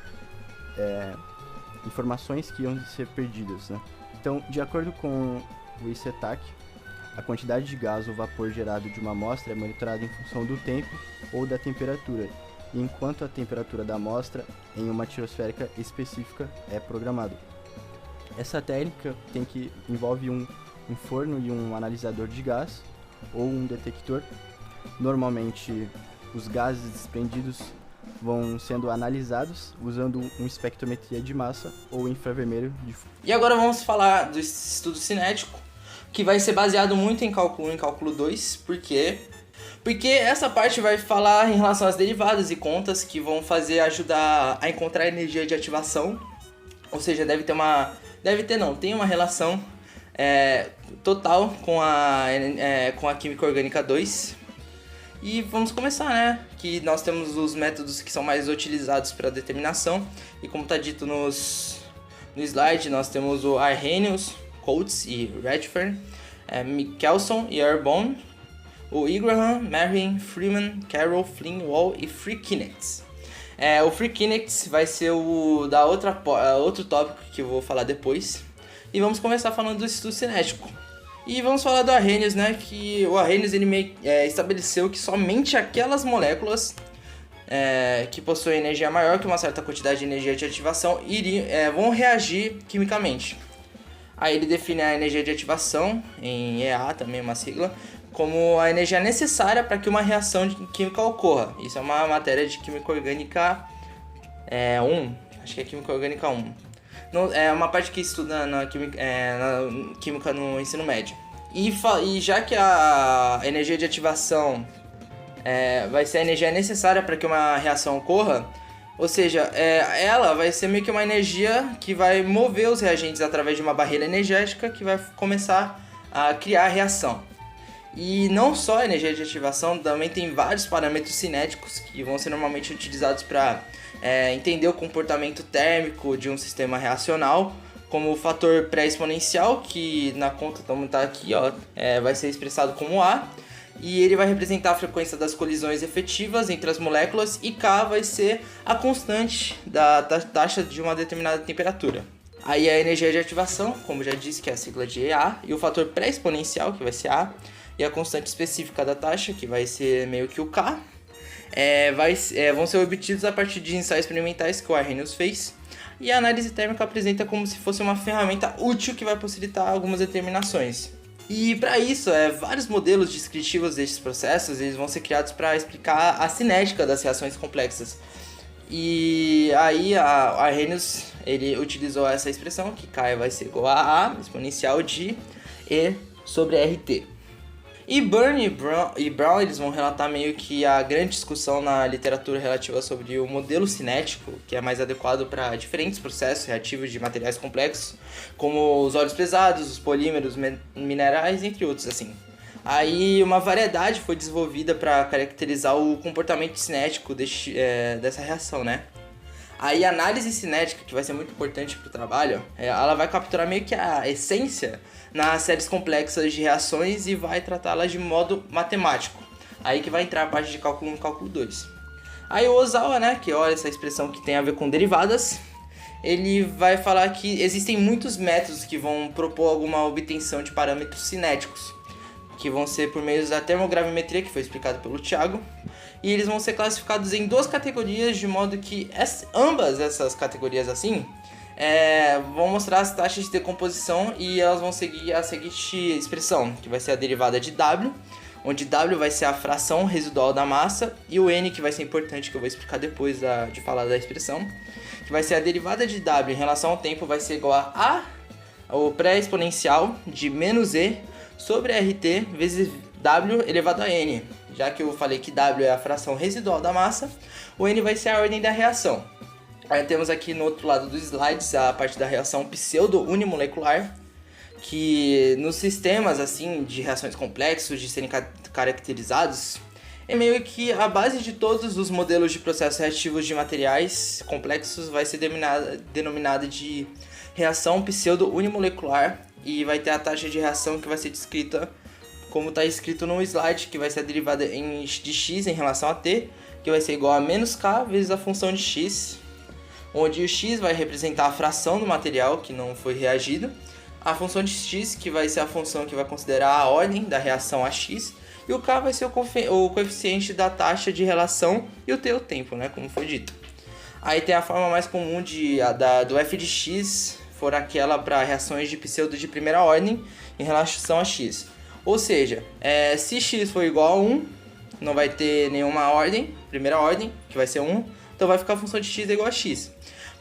informações que iam ser perdidas, né? Então, de acordo com o ICETAC, a quantidade de gás ou vapor gerado de uma amostra é monitorada em função do tempo ou da temperatura, enquanto a temperatura da amostra em uma atmosférica específica é programada. Essa técnica envolve um forno e um analisador de gás ou um detector. Normalmente, os gases desprendidos vão sendo analisados usando uma espectrometria de massa ou infravermelho de fundo. E agora vamos falar do estudo cinético, que vai ser baseado muito em cálculo 1 e cálculo 2, porque essa parte vai falar em relação às derivadas e contas que vão ajudar a encontrar a energia de ativação, ou seja, tem uma relação total com a química orgânica 2. E vamos começar, né? Que nós temos os métodos que são mais utilizados para determinação, e como está dito no slide, nós temos o Arrhenius, Coates e Redfern, Michelson e Airborne, o Ingraham, Merrin, Freeman, Carroll, Flynn, Wall e Free Kinetics. O Free Kinetics vai ser outro tópico que eu vou falar depois. E vamos começar falando do estudo cinético. E vamos falar do Arrhenius, né? Que o Arrhenius ele estabeleceu que somente aquelas moléculas que possuem energia maior que uma certa quantidade de energia de ativação vão reagir quimicamente. Aí ele define a energia de ativação, em EA também uma sigla, como a energia necessária para que uma reação química ocorra. Isso é uma matéria de Química Orgânica 1, acho que é Química Orgânica 1. É uma parte que estuda na química no ensino médio. E já que a energia de ativação vai ser a energia necessária para que uma reação ocorra, ou seja, ela vai ser meio que uma energia que vai mover os reagentes através de uma barreira energética que vai começar a criar a reação. E não só a energia de ativação, também tem vários parâmetros cinéticos que vão ser normalmente utilizados para entender o comportamento térmico de um sistema reacional, como o fator pré-exponencial, que na conta tá aqui, ó, vai ser expressado como A, e ele vai representar a frequência das colisões efetivas entre as moléculas, e K vai ser a constante da taxa de uma determinada temperatura. Aí a energia de ativação, como já disse, que é a sigla de EA, e o fator pré-exponencial, que vai ser A, e a constante específica da taxa, que vai ser meio que o K, vão ser obtidos a partir de ensaios experimentais que o Arrhenius fez. E a análise térmica apresenta como se fosse uma ferramenta útil que vai possibilitar algumas determinações. E para isso, vários modelos descritivos destes processos eles vão ser criados para explicar a cinética das reações complexas. E aí a Arrhenius ele utilizou essa expressão, que K vai ser igual a A exponencial de E sobre RT. E Byrne e Brown eles vão relatar meio que a grande discussão na literatura relativa sobre o modelo cinético, que é mais adequado para diferentes processos reativos de materiais complexos, como os óleos pesados, os polímeros, minerais, entre outros assim. Aí uma variedade foi desenvolvida para caracterizar o comportamento cinético dessa reação, né? Aí a análise cinética, que vai ser muito importante para o trabalho, ela vai capturar meio que a essência nas séries complexas de reações e vai tratá-las de modo matemático. Aí que vai entrar a parte de cálculo 1 e cálculo 2. Aí o Ozawa, né, que olha essa expressão que tem a ver com derivadas, ele vai falar que existem muitos métodos que vão propor alguma obtenção de parâmetros cinéticos, que vão ser por meio da termogravimetria, que foi explicado pelo Thiago, e eles vão ser classificados em duas categorias, de modo que ambas essas categorias assim vão mostrar as taxas de decomposição, e elas vão seguir a seguinte expressão, que vai ser a derivada de W, onde W vai ser a fração residual da massa, e o N, que vai ser importante, que eu vou explicar depois de falar da expressão, que vai ser a derivada de W em relação ao tempo, vai ser igual a o pré-exponencial de menos E sobre RT vezes W elevado a N. Já que eu falei que W é a fração residual da massa, o N vai ser a ordem da reação. Aí temos aqui no outro lado dos slides a parte da reação pseudo-unimolecular, que nos sistemas assim de reações complexos de serem caracterizados, é meio que a base de todos os modelos de processos reativos de materiais complexos vai ser denominada de reação pseudo-unimolecular, e vai ter a taxa de reação que vai ser descrita como está escrito no slide, que vai ser a derivada de x em relação a t, que vai ser igual a menos k vezes a função de x, onde o x vai representar a fração do material que não foi reagido, a função de x, que vai ser a função que vai considerar a ordem da reação a x, e o k vai ser o coeficiente da taxa de relação, e o t o tempo, né, como foi dito. Aí tem a forma mais comum do f de x, for aquela para reações de pseudo de primeira ordem em relação a x. Ou seja, se x for igual a 1, não vai ter nenhuma ordem, primeira ordem, que vai ser 1, então vai ficar a função de x igual a x.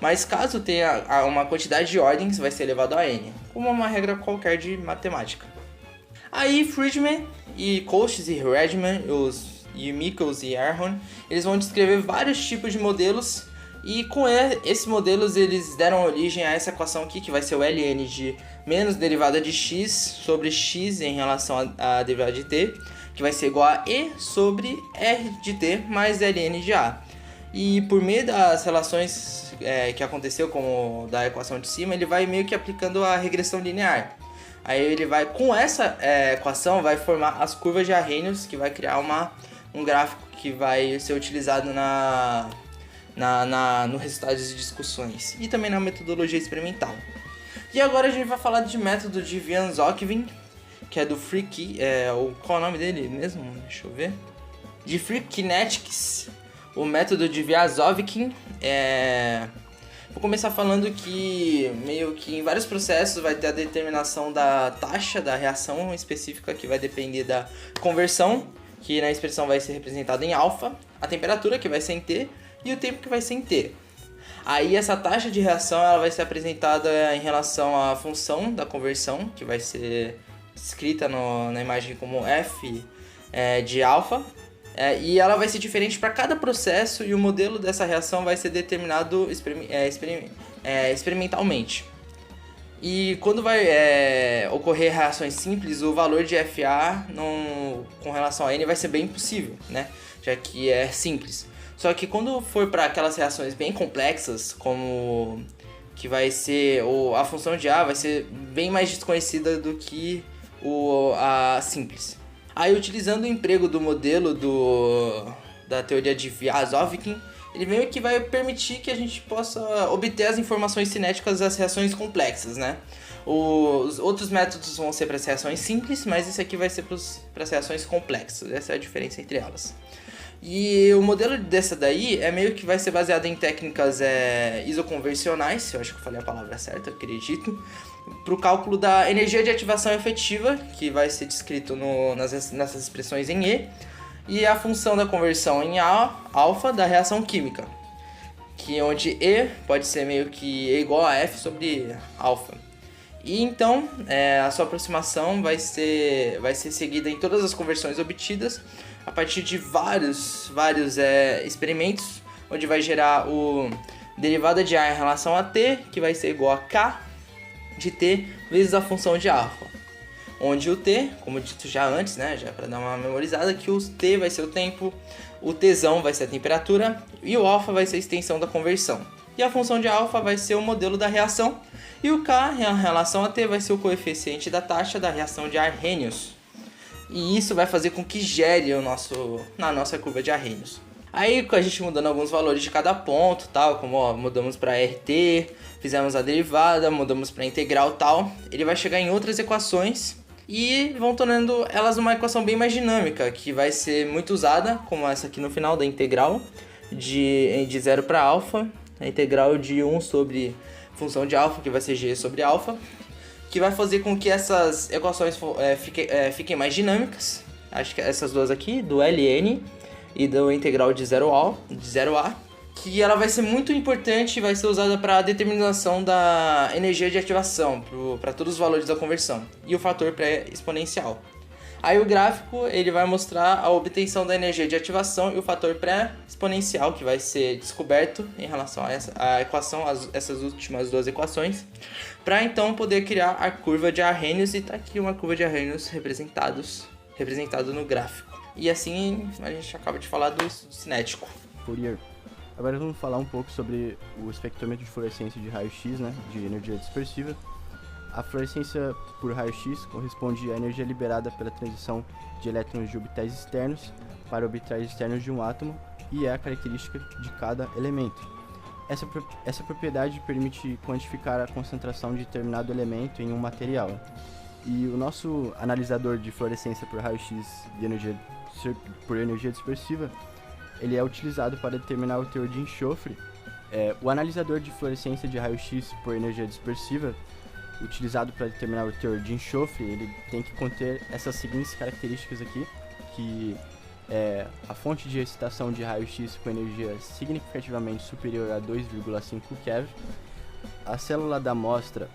Mas caso tenha uma quantidade de ordens, vai ser elevado a n, como uma regra qualquer de matemática. Aí Friedman e Coates e Redman, e Michels e Erhon, eles vão descrever vários tipos de modelos, e com esses modelos eles deram origem a essa equação aqui, que vai ser o ln de menos derivada de x sobre x em relação à derivada de t, que vai ser igual a e sobre r de t mais ln de a. E por meio das relações que aconteceu como da equação de cima, ele vai meio que aplicando a regressão linear. Aí ele vai, com essa equação, vai formar as curvas de Arrhenius, que vai criar um gráfico que vai ser utilizado no resultado de discussões e também na metodologia experimental. E agora a gente vai falar de método de Vian-Zokvin, que é do qual é o nome dele mesmo? Deixa eu ver. De Free Kinetics, o método de Vian-Zokvin. Vou começar falando que meio que em vários processos vai ter a determinação da taxa da reação específica, que vai depender da conversão, que na expressão vai ser representada em alfa, a temperatura, que vai ser em T, e o tempo, que vai ser em T. Aí essa taxa de reação ela vai ser apresentada em relação à função da conversão, que vai ser descrita na imagem como F de alfa, e ela vai ser diferente para cada processo e o modelo dessa reação vai ser determinado experimentalmente. E quando vai ocorrer reações simples, o valor de FA com relação a N vai ser bem impossível, né? Já que é simples. Só que quando for para aquelas reações bem complexas, como que vai ser a função de A vai ser bem mais desconhecida do que a simples. Aí, utilizando o emprego do modelo da teoria de Vazovkin, ele meio que vai permitir que a gente possa obter as informações cinéticas das reações complexas, né? Os outros métodos vão ser para as reações simples, mas esse aqui vai ser para as reações complexas. Essa é a diferença entre elas. E o modelo dessa daí meio que vai ser baseado em técnicas isoconvencionais, eu acho que eu falei a palavra certa, acredito, para o cálculo da energia de ativação efetiva, que vai ser descrito nessas expressões em E a função da conversão em alfa da reação química, que onde E pode ser meio que E igual a F sobre alfa. E então, a sua aproximação vai ser seguida em todas as conversões obtidas a partir de vários experimentos, onde vai gerar o derivada de A em relação a T, que vai ser igual a K de T vezes a função de alfa. Onde o T, como dito já antes, né, já para dar uma memorizada, que o T vai ser o tempo, o Tzão vai ser a temperatura e o alfa vai ser a extensão da conversão. E a função de alfa vai ser o modelo da reação e o K em relação a T vai ser o coeficiente da taxa da reação de Arrhenius. E isso vai fazer com que gere na nossa curva de Arrhenius. Aí, com a gente mudando alguns valores de cada ponto, tal, como mudamos para RT, fizemos a derivada, mudamos para integral, tal, ele vai chegar em outras equações e vão tornando elas uma equação bem mais dinâmica, que vai ser muito usada, como essa aqui no final da integral de 0 para alfa, a integral de 1 sobre função de alfa, que vai ser g sobre alfa, que vai fazer com que essas equações fiquem mais dinâmicas. Acho que essas duas aqui, do Ln e do integral de 0 a, que ela vai ser muito importante e vai ser usada para a determinação da energia de ativação, para todos os valores da conversão, e o fator pré-exponencial. Aí o gráfico ele vai mostrar a obtenção da energia de ativação e o fator pré-exponencial, que vai ser descoberto em relação a equação, essas últimas duas equações, para então poder criar a curva de Arrhenius, e tá aqui uma curva de Arrhenius representado no gráfico. E assim a gente acaba de falar do cinético. Fourier. Agora vamos falar um pouco sobre o espectrômetro de fluorescência de raio-x, né, de energia dispersiva. A fluorescência por raio-x corresponde à energia liberada pela transição de elétrons de orbitais externos para orbitais externos de um átomo e é a característica de cada elemento. Essa propriedade permite quantificar a concentração de determinado elemento em um material. E o nosso analisador de fluorescência por raio-x por energia dispersiva, ele é utilizado para determinar o teor de enxofre. O analisador de fluorescência de raio-x por energia dispersiva, utilizado para determinar o teor de enxofre, ele tem que conter essas seguintes características aqui, que é a fonte de excitação de raio-x com energia significativamente superior a 2,5 keV, a célula da amostra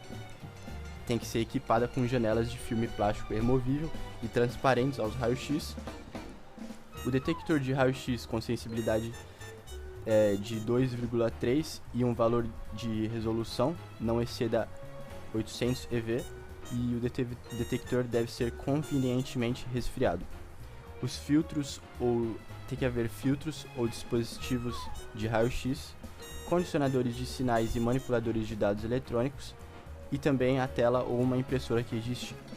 tem que ser equipada com janelas de filme plástico removível e transparentes aos raios-x. O detector de raio-x com sensibilidade de 2,3 e um valor de resolução não exceda 800 eV, e o detector deve ser convenientemente resfriado. Os filtros tem que haver filtros ou dispositivos de raio-x, condicionadores de sinais e manipuladores de dados eletrônicos, e também a tela ou uma impressora que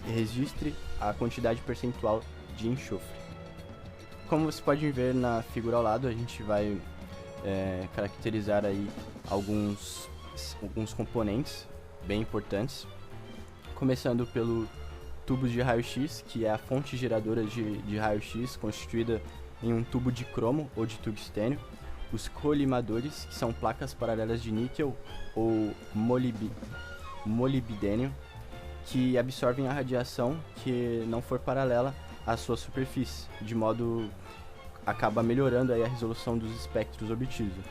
registre a quantidade percentual de enxofre. Como vocês podem ver na figura ao lado, a gente vai caracterizar aí alguns componentes bem importantes, começando pelo tubo de raio-x, que é a fonte geradora de raio-x constituída em um tubo de cromo ou de tungstênio, os colimadores, que são placas paralelas de níquel ou molibdênio, que absorvem a radiação que não for paralela à sua superfície, de modo acaba melhorando aí a resolução dos espectros obtidos.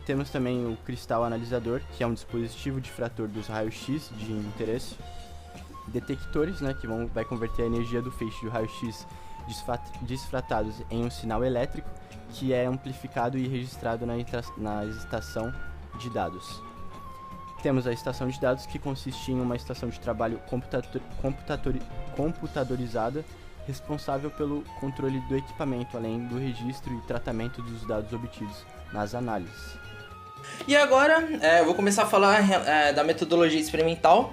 Temos também o cristal analisador, que é um dispositivo difrator dos raios-x de interesse. detectores, né, que vai converter a energia do feixe de raio-x disfratados em um sinal elétrico, que é amplificado e registrado na estação de dados. Temos a estação de dados, que consiste em uma estação de trabalho computadorizada, responsável pelo controle do equipamento, além do registro e tratamento dos dados obtidos nas análises. E agora eu vou começar a falar da metodologia experimental.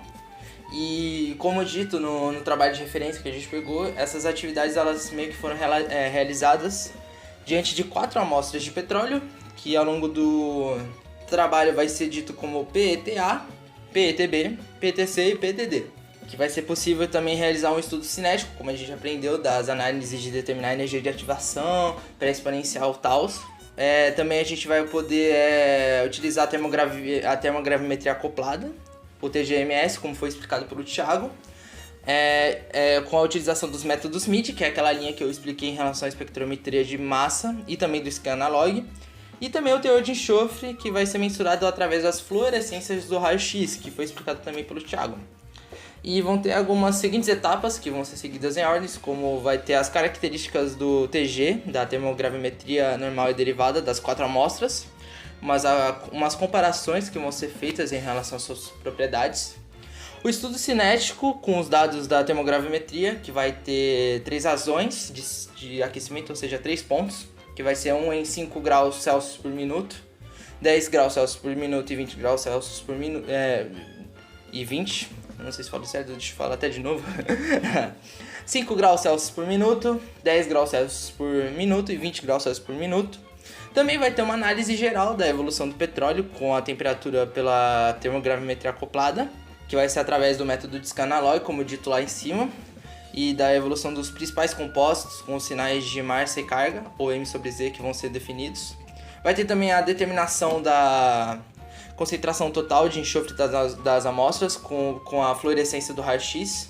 E como dito no trabalho de referência que a gente pegou, essas atividades elas meio que foram realizadas diante de 4 amostras de petróleo, que ao longo do trabalho vai ser dito como PETA, PETB, PTC e PTD. Que vai ser possível também realizar um estudo cinético, como a gente aprendeu, das análises de determinar a energia de ativação, pré-exponencial e tal. Também a gente vai poder utilizar a termogravimetria acoplada, o TGMS, como foi explicado pelo Thiago, com a utilização dos métodos MIDI, que é aquela linha que eu expliquei em relação à espectrometria de massa e também do scan analog, e também o teor de enxofre, que vai ser mensurado através das fluorescências do raio-x, que foi explicado também pelo Thiago. E vão ter algumas seguintes etapas que vão ser seguidas em ordens, como vai ter as características do TG, da termogravimetria normal e derivada das 4 amostras, umas comparações que vão ser feitas em relação às suas propriedades. O estudo cinético com os dados da termogravimetria, que vai ter 3 razões de aquecimento, ou seja, 3 pontos, que vai ser 1 em 5 graus Celsius por minuto, 10 graus Celsius por minuto e 20 graus Celsius por minuto, não sei se falo certo, deixa eu falar até de novo. 5 graus Celsius por minuto, 10 graus Celsius por minuto e 20 graus Celsius por minuto. Também vai ter uma análise geral da evolução do petróleo com a temperatura pela termogravimetria acoplada, que vai ser através do método de scan analog, como dito lá em cima, e da evolução dos principais compostos com os sinais de massa e carga, ou M sobre Z, que vão ser definidos. Vai ter também a determinação da concentração total de enxofre das amostras com a fluorescência do raio-x,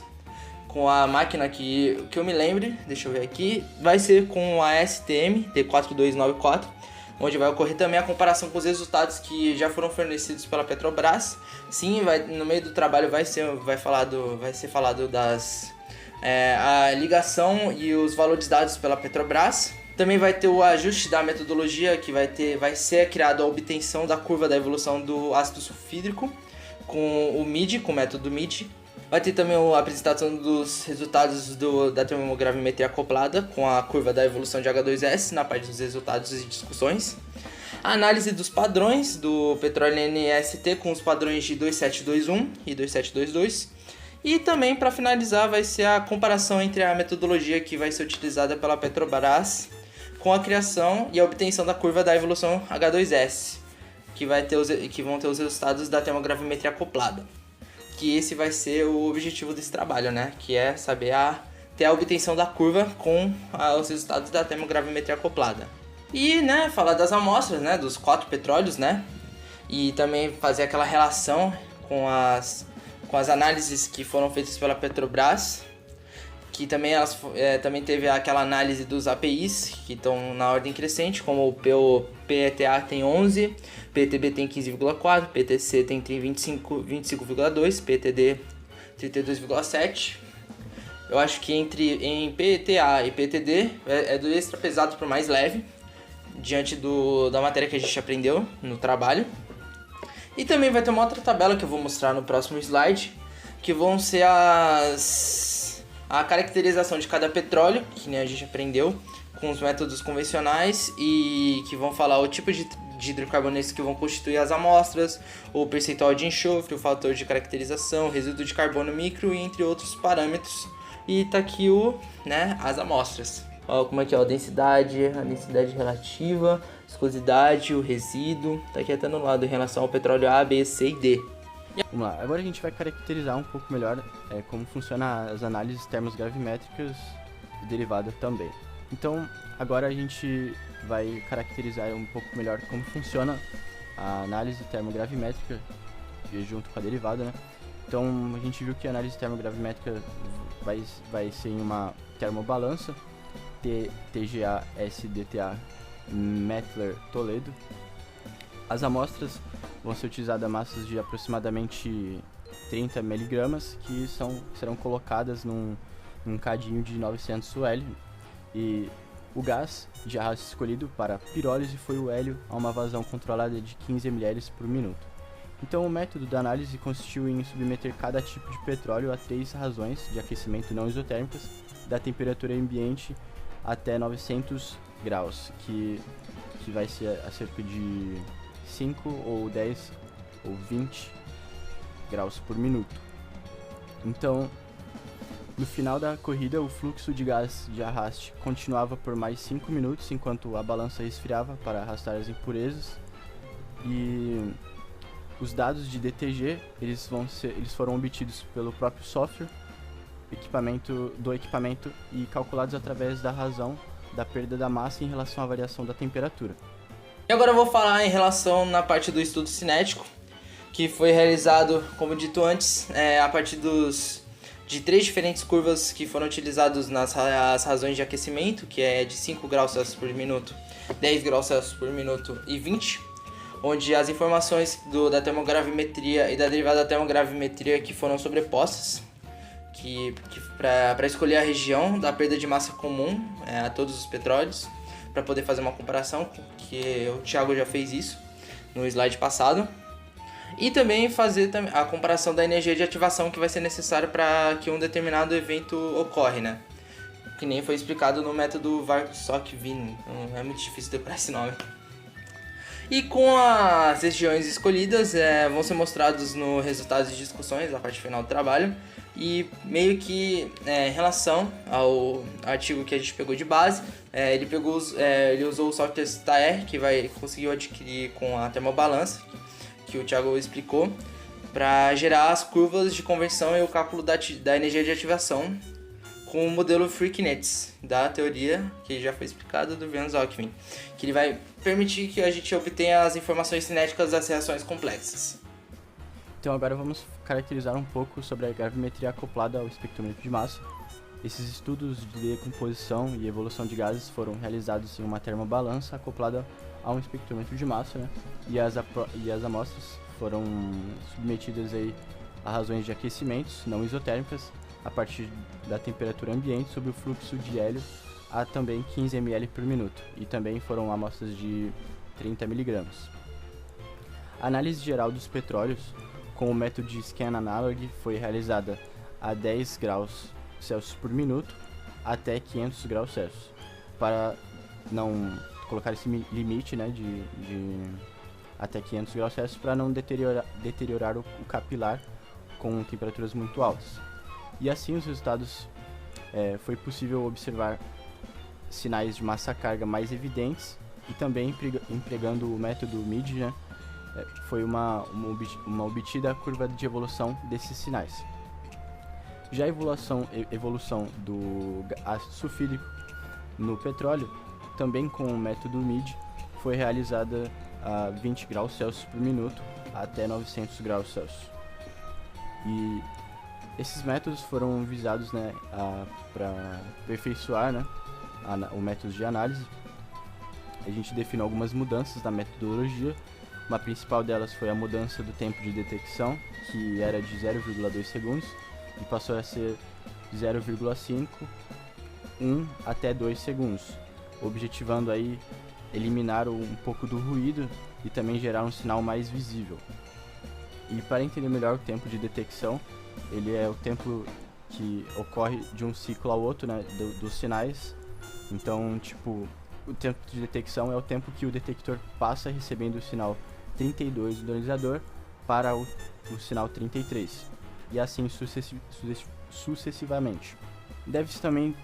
com a máquina que eu me lembre, deixa eu ver aqui, vai ser com a STM D4294, onde vai ocorrer também a comparação com os resultados que já foram fornecidos pela Petrobras. Sim, no meio do trabalho vai ser falado a ligação e os valores dados pela Petrobras. Também vai ter o ajuste da metodologia, que vai ser criado a obtenção da curva da evolução do ácido sulfídrico com o MIDI, com o método MIDI. Vai ter também a apresentação dos resultados da termogravimetria acoplada com a curva da evolução de H2S na parte dos resultados e discussões. A análise dos padrões do petróleo NST com os padrões de 2721 e 2722. E também, para finalizar, vai ser a comparação entre a metodologia que vai ser utilizada pela Petrobras com a criação e a obtenção da curva da evolução H2S, que vão ter os resultados da termogravimetria acoplada. Que esse vai ser o objetivo desse trabalho, né? Que é saber ter a obtenção da curva com os resultados da termogravimetria acoplada. E, né, falar das amostras, né, dos 4 petróleos, né? E também fazer aquela relação com as análises que foram feitas pela Petrobras, que também também teve aquela análise dos APIs, que estão na ordem crescente, como o PETA tem 11, PTB tem 15,4, PTC tem 25,2, PTD 32,7. Eu acho que em PETA e PTD é do extra pesado para o mais leve, diante da matéria que a gente aprendeu no trabalho. E também vai ter uma outra tabela que eu vou mostrar no próximo slide, que vão ser a caracterização de cada petróleo, que nem a gente aprendeu, com os métodos convencionais, e que vão falar o tipo de hidrocarbonetos que vão constituir as amostras, o percentual de enxofre, o fator de caracterização, o resíduo de carbono micro, entre outros parâmetros. E tá aqui as amostras. Ó, como é que é a densidade relativa, viscosidade, o resíduo, tá aqui até no lado em relação ao petróleo A, B, C e D. Vamos lá, agora a gente vai caracterizar um pouco melhor como funcionam as análises termogravimétricas e derivada também. Então, agora a gente vai caracterizar um pouco melhor como funciona a análise termogravimétrica junto com a derivada, né? Então, a gente viu que a análise termogravimétrica vai ser em uma termobalança, TGA SDTA Mettler Toledo. As amostras vão ser utilizadas massas de aproximadamente 30 miligramas que serão colocadas num cadinho de 900 UL. E o gás de arraste escolhido para pirólise foi o hélio a uma vazão controlada de 15 ml por minuto. Então o método da análise consistiu em submeter cada tipo de petróleo a 3 razões de aquecimento não isotérmicas da temperatura ambiente até 900 graus, que vai ser a cerca de 5 ou 10 ou 20 graus por minuto. Então, no final da corrida, o fluxo de gás de arraste continuava por mais 5 minutos, enquanto a balança resfriava para arrastar as impurezas. E os dados de DTG eles foram obtidos pelo próprio software do equipamento e calculados através da razão da perda da massa em relação à variação da temperatura. E agora eu vou falar em relação na parte do estudo cinético, que foi realizado, como dito antes, a partir de 3 diferentes curvas que foram utilizadas nas razões de aquecimento, que é de 5 graus Celsius por minuto, 10 graus Celsius por minuto e 20, onde as informações da termogravimetria e da derivada da termogravimetria que foram sobrepostas, para escolher a região da perda de massa comum a todos os petróleos, para poder fazer uma comparação, que o Thiago já fez isso no slide passado. E também fazer a comparação da energia de ativação que vai ser necessária para que um determinado evento ocorre, né? Que nem foi explicado no método Varcock-Wien, é muito difícil decorar esse nome. E com as regiões escolhidas, vão ser mostrados no resultados de discussões, a parte final do trabalho. E meio que em relação ao artigo que a gente pegou de base, ele usou o software STAR, que conseguiu adquirir com a termobalança, que o Thiago explicou, para gerar as curvas de conversão e o cálculo da energia de ativação com o modelo Freaknets, da teoria que já foi explicado do Van Zokmin, que ele vai permitir que a gente obtenha as informações cinéticas das reações complexas. Então agora vamos caracterizar um pouco sobre a gravimetria acoplada ao espectrômetro de massa. Esses estudos de decomposição e evolução de gases foram realizados em uma termobalança acoplada a um espectrômetro de massa, né? E as amostras foram submetidas aí a razões de aquecimentos não isotérmicas a partir da temperatura ambiente sob o fluxo de hélio a também 15 ml por minuto, e também foram amostras de 30 mg. A análise geral dos petróleos com o método de Scan Analog foi realizada a 10 graus Celsius por minuto até 500 graus Celsius, para não colocar esse limite, né, de até 500 graus Celsius, para não deteriorar o capilar com temperaturas muito altas. E assim os resultados foi possível observar sinais de massa-carga mais evidentes, e também empregando o método MID, né, foi uma obtida curva de evolução desses sinais. Já a evolução do ácido sulfídrico no petróleo, também com o método MID, foi realizada a 20 graus Celsius por minuto até 900 graus Celsius. E esses métodos foram visados, né, para aperfeiçoar, né, o método de análise. A gente definiu algumas mudanças na metodologia. Uma principal delas foi a mudança do tempo de detecção, que era de 0,2 segundos e passou a ser 0,5, 1 até 2 segundos, objetivando aí eliminar um pouco do ruído e também gerar um sinal mais visível. E para entender melhor o tempo de detecção, ele é o tempo que ocorre de um ciclo ao outro, né, dos sinais. Então, tipo, o tempo de detecção é o tempo que o detector passa recebendo o sinal 32 do analisador para o sinal 33, e assim sucessivamente. Deve-se também,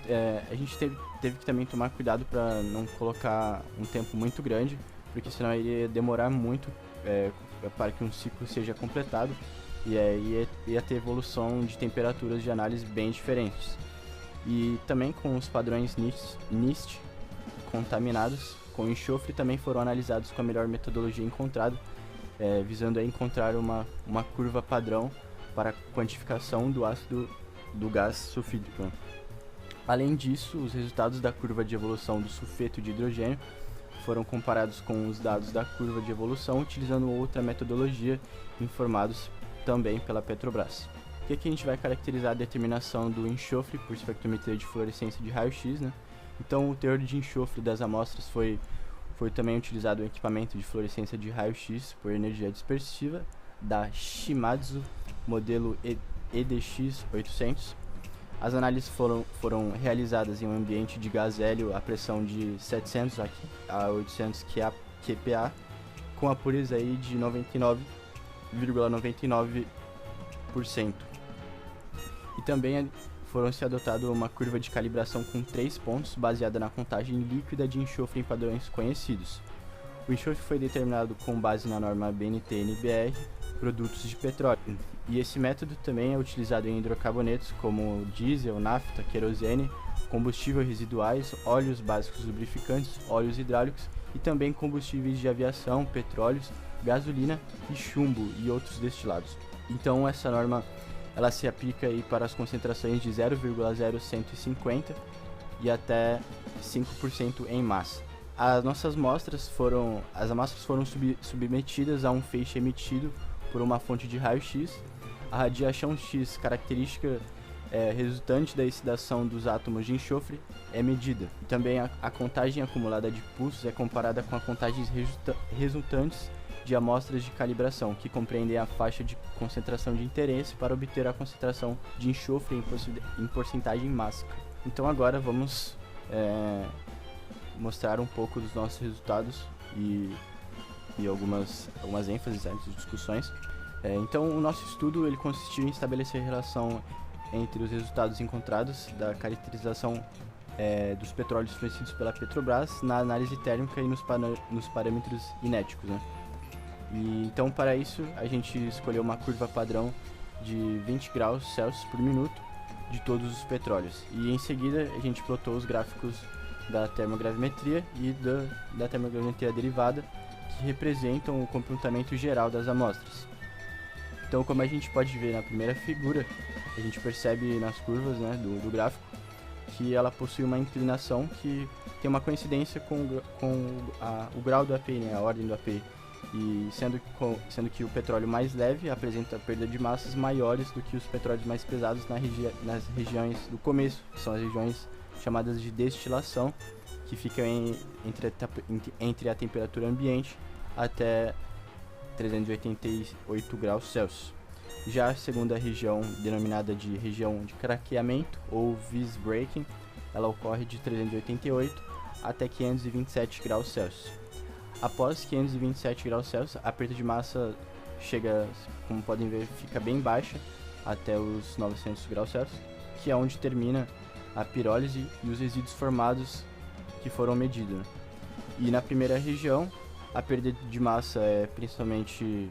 a gente teve que também tomar cuidado para não colocar um tempo muito grande, porque senão iria demorar muito para que um ciclo seja completado, e aí ia ter evolução de temperaturas de análise bem diferentes. E também com os padrões NIST contaminados com enxofre também foram analisados com a melhor metodologia encontrada, visando a encontrar uma curva padrão para quantificação do ácido do gás sulfídrico. Além disso, os resultados da curva de evolução do sulfeto de hidrogênio foram comparados com os dados da curva de evolução utilizando outra metodologia informados também pela Petrobras. E aqui a gente vai caracterizar a determinação do enxofre por espectrometria de fluorescência de raio-x, né? Então o teor de enxofre das amostras foi também utilizado um equipamento de fluorescência de raio-x por energia dispersiva da Shimadzu, modelo EDX800. As análises foram realizadas em um ambiente de gás hélio a pressão de 700 a 800 kPa, com a pureza aí de 99,99%. E também foram-se adotado uma curva de calibração com 3 pontos, baseada na contagem líquida de enxofre em padrões conhecidos. O enxofre foi determinado com base na norma BNT-NBR, produtos de petróleo. E esse método também é utilizado em hidrocarbonetos como diesel, nafta, querosene, combustível residuais, óleos básicos lubrificantes, óleos hidráulicos e também combustíveis de aviação, petróleos, gasolina e chumbo e outros destilados. Então essa norma ela se aplica aí para as concentrações de 0,0150 e até 5% em massa. As amostras foram submetidas a um feixe emitido por uma fonte de raio-x. A radiação X característica resultante da excidação dos átomos de enxofre é medida. E também a contagem acumulada de pulsos é comparada com as contagens resultantes de amostras de calibração, que compreendem a faixa de concentração de interesse para obter a concentração de enxofre em porcentagem máxima. Então agora vamos mostrar um pouco dos nossos resultados e algumas ênfases antes de discussões. Então o nosso estudo ele consistiu em estabelecer relação entre os resultados encontrados da caracterização dos petróleos fornecidos pela Petrobras na análise térmica e nos parâmetros inéticos, né? E então para isso a gente escolheu uma curva padrão de 20 graus Celsius por minuto de todos os petróleos, e em seguida a gente plotou os gráficos da termogravimetria e da termogravimetria derivada, que representam o comportamento geral das amostras. Então, como a gente pode ver na primeira figura, a gente percebe nas curvas, né, do gráfico que ela possui uma inclinação que tem uma coincidência com o grau do API, né, a ordem do API. E sendo que o petróleo mais leve apresenta perda de massas maiores do que os petróleos mais pesados nas regiões do começo, que são as regiões chamadas de destilação, que ficam entre a temperatura ambiente até 388 graus Celsius. Já a segunda região, denominada de região de craqueamento ou Vis-Breaking, ela ocorre de 388 até 527 graus Celsius. Após 527 graus Celsius, a perda de massa chega, como podem ver, fica bem baixa, até os 900 graus Celsius, que é onde termina a pirólise e os resíduos formados que foram medidos. E na primeira região, a perda de massa é principalmente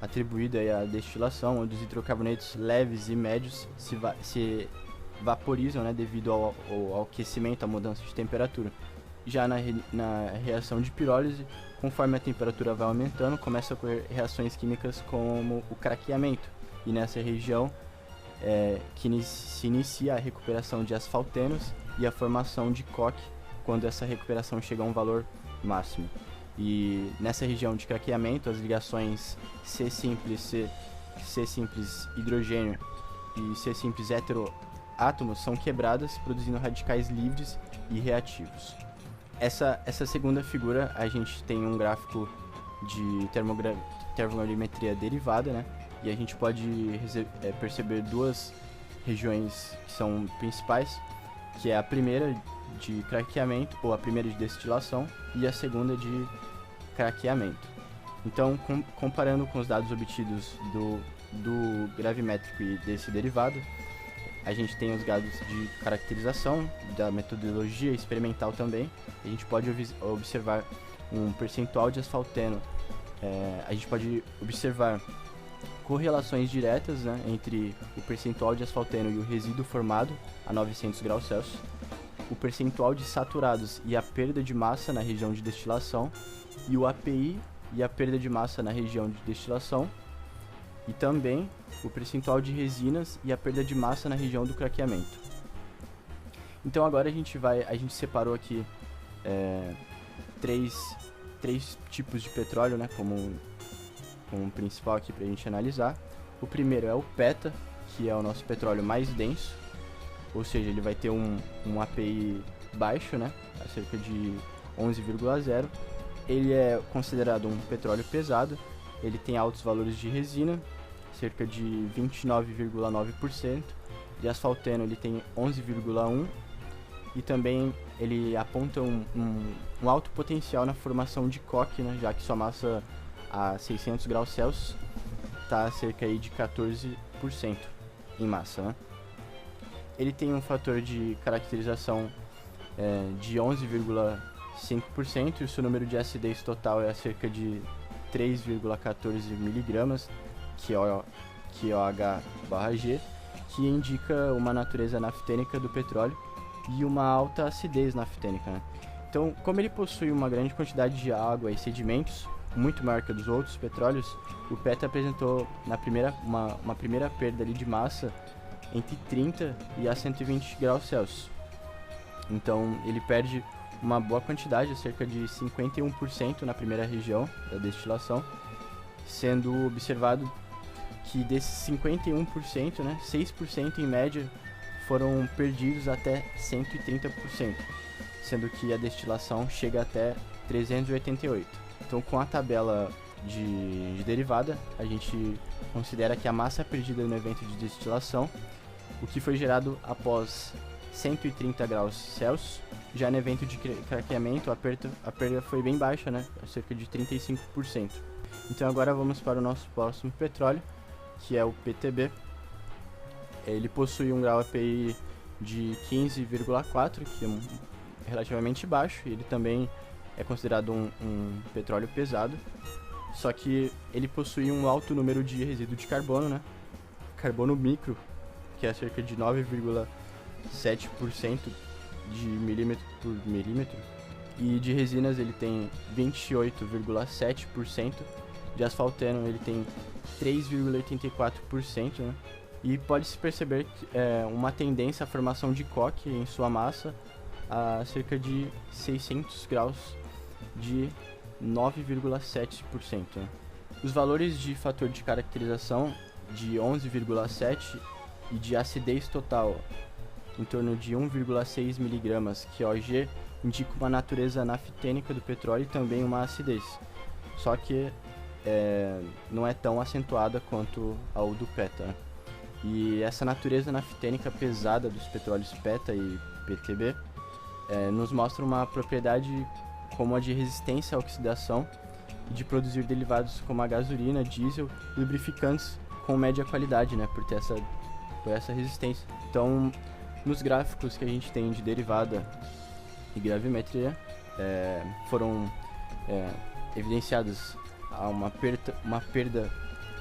atribuída à destilação, onde os hidrocarbonetos leves e médios se vaporizam, né, devido ao aquecimento, à mudança de temperatura. Já na reação de pirólise, conforme a temperatura vai aumentando, começam a ocorrer reações químicas como o craqueamento. E nessa região se inicia a recuperação de asfaltenos e a formação de coque, quando essa recuperação chega a um valor máximo. E nessa região de craqueamento, as ligações C simples hidrogênio e C simples heteroátomos são quebradas, produzindo radicais livres e reativos. Essa segunda figura, a gente tem um gráfico de termogravimetria derivada, né? E a gente pode perceber duas regiões que são principais, que é a primeira de craqueamento, ou a primeira de destilação, e a segunda de craqueamento. Então, comparando com os dados obtidos do gravimétrico e desse derivado, a gente tem os dados de caracterização, da metodologia experimental também. A gente pode observar um percentual de asfalteno. A gente pode observar correlações diretas, né, entre o percentual de asfalteno e o resíduo formado a 900 graus Celsius, o percentual de saturados e a perda de massa na região de destilação, e o API e a perda de massa na região de destilação, e também o percentual de resinas e a perda de massa na região do craqueamento. Então agora a gente separou aqui três tipos de petróleo, né, como principal aqui para a gente analisar. O primeiro é o PETA, que é o nosso petróleo mais denso, ou seja, ele vai ter um API baixo, né, a cerca de 11,0. Ele é considerado um petróleo pesado, ele tem altos valores de resina, cerca de 29,9%, de asfalteno ele tem 11,1%, e também ele aponta um alto potencial na formação de coque, né, já que sua massa a 600 graus Celsius está a cerca aí de 14% em massa, né? Ele tem um fator de caracterização de 11,5% e o seu número de acidez total é a cerca de 3,14 miligramas QOH/G, que indica uma natureza naftênica do petróleo e uma alta acidez naftênica, né? Então, como ele possui uma grande quantidade de água e sedimentos, muito maior que a dos outros petróleos, o PETA apresentou uma primeira perda ali de massa entre 30 e a 120 graus Celsius. Então, ele perde uma boa quantidade, cerca de 51% na primeira região da destilação, sendo observado que desses 51%, né, 6% em média foram perdidos até 130%, sendo que a destilação chega até 388. Então, com a tabela de derivada, a gente considera que a massa perdida no evento de destilação, o que foi gerado após 130 graus Celsius, já no evento de craqueamento, a perda foi bem baixa, né? Cerca de 35%. Então agora vamos para o nosso próximo petróleo, que é o PTB. Ele possui um grau API de 15,4, que é relativamente baixo, e ele também é considerado um petróleo pesado, só que ele possui um alto número de resíduo de carbono, né? Carbono micro, que é cerca de 9,7% de milímetro por milímetro, e de resinas ele tem 28,7%, de asfalteno ele tem 3,84%, né? E pode-se perceber uma tendência à formação de coque em sua massa a cerca de 600 graus, de 9,7%, né? Os valores de fator de caracterização de 11,7 e de acidez total em torno de 1,6 mg QOG indicam uma natureza naftênica do petróleo e também uma acidez, só que não é tão acentuada quanto ao do PETA, né? E essa natureza naftênica pesada dos petróleos PETA e PTB nos mostra uma propriedade como a de resistência à oxidação e de produzir derivados como a gasolina, diesel e lubrificantes com média qualidade, né, por essa resistência. Então, nos gráficos que a gente tem de derivada e gravimetria, foram evidenciadas uma perda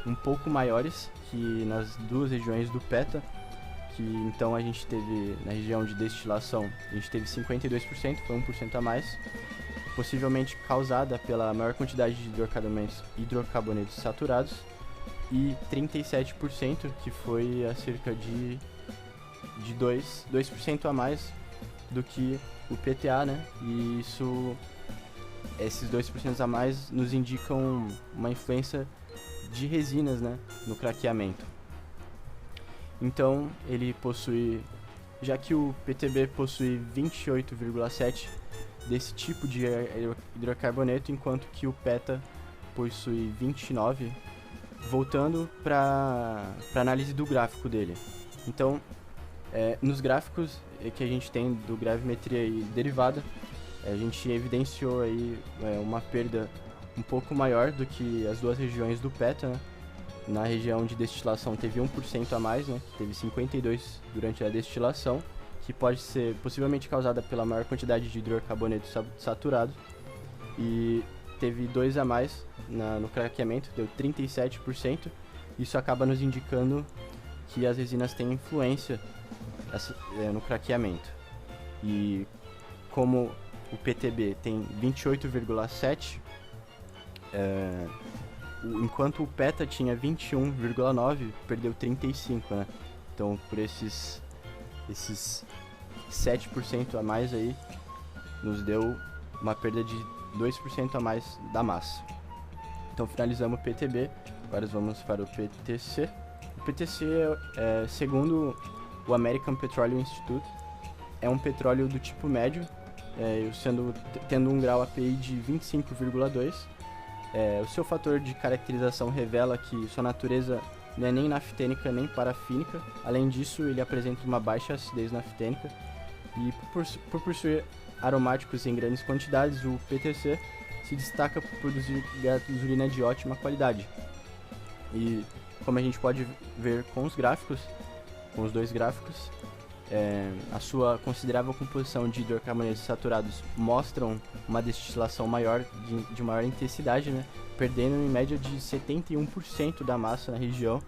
um pouco maiores que nas duas regiões do PETA, que então a gente teve na região de destilação, a gente teve 52%, foi 1% a mais, possivelmente causada pela maior quantidade de hidrocarbonetos saturados, e 37% que foi a cerca de 2% a mais do que o PTA, né? E esses 2% a mais nos indicam uma influência de resinas, né, no craqueamento. Então, ele possui, já que o PTB possui 28,7 desse tipo de hidrocarboneto, enquanto que o PETA possui 29, voltando para análise do gráfico dele. Então, nos gráficos que a gente tem do gravimetria e derivada, a gente evidenciou aí uma perda um pouco maior do que as duas regiões do PETA, né? Na região de destilação teve 1% a mais, né? Que teve 52 durante a destilação, que pode ser possivelmente causada pela maior quantidade de hidrocarboneto saturado, e teve 2 a mais no craqueamento, deu 37%. Isso acaba nos indicando que as resinas têm influência no craqueamento. E como o PTB tem 28,7, enquanto o PETA tinha 21,9, perdeu 35, né? Então, por esses 7% a mais aí, nos deu uma perda de 2% a mais da massa. Então, finalizamos o PTB, agora vamos para o PTC. PTC, segundo o American Petroleum Institute, é um petróleo do tipo médio, tendo um grau API de 25,2. O seu fator de caracterização revela que sua natureza não é nem naftênica nem parafínica. Além disso, ele apresenta uma baixa acidez naftênica e por possuir aromáticos em grandes quantidades, o PTC se destaca por produzir gasolina de ótima qualidade. E como a gente pode ver com os dois gráficos, a sua considerável composição de hidrocarbonetos saturados mostram uma destilação maior, de maior intensidade, né? Perdendo em média de 71% da massa na região,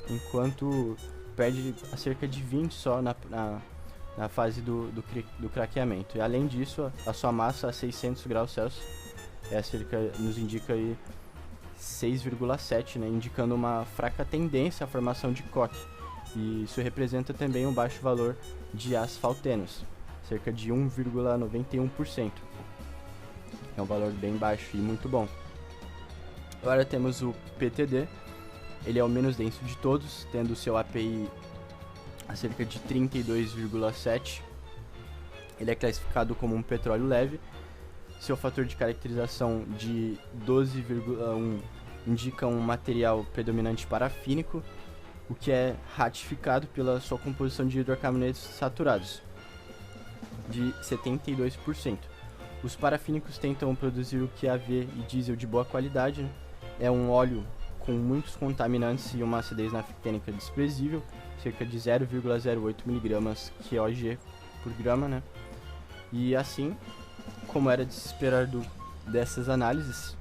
enquanto perde a cerca de 20% só na fase do craqueamento. E além disso, a sua massa a 600 graus Celsius nos indica aí 6,7, né? Indicando uma fraca tendência à formação de coque. E isso representa também um baixo valor de asfaltenos, cerca de 1,91%. É um valor bem baixo e muito bom. Agora temos o PTD, ele é o menos denso de todos, tendo seu API a cerca de 32,7. Ele é classificado como um petróleo leve. Seu fator de caracterização de 12,1 indica um material predominante parafínico, o que é ratificado pela sua composição de hidrocarbonetos saturados, de 72%. Os parafínicos tentam produzir o QAV e diesel de boa qualidade, né? É um óleo com muitos contaminantes e uma acidez naftênica desprezível, cerca de 0,08 mg QOG por grama, né? E assim, como era de se esperar dessas análises,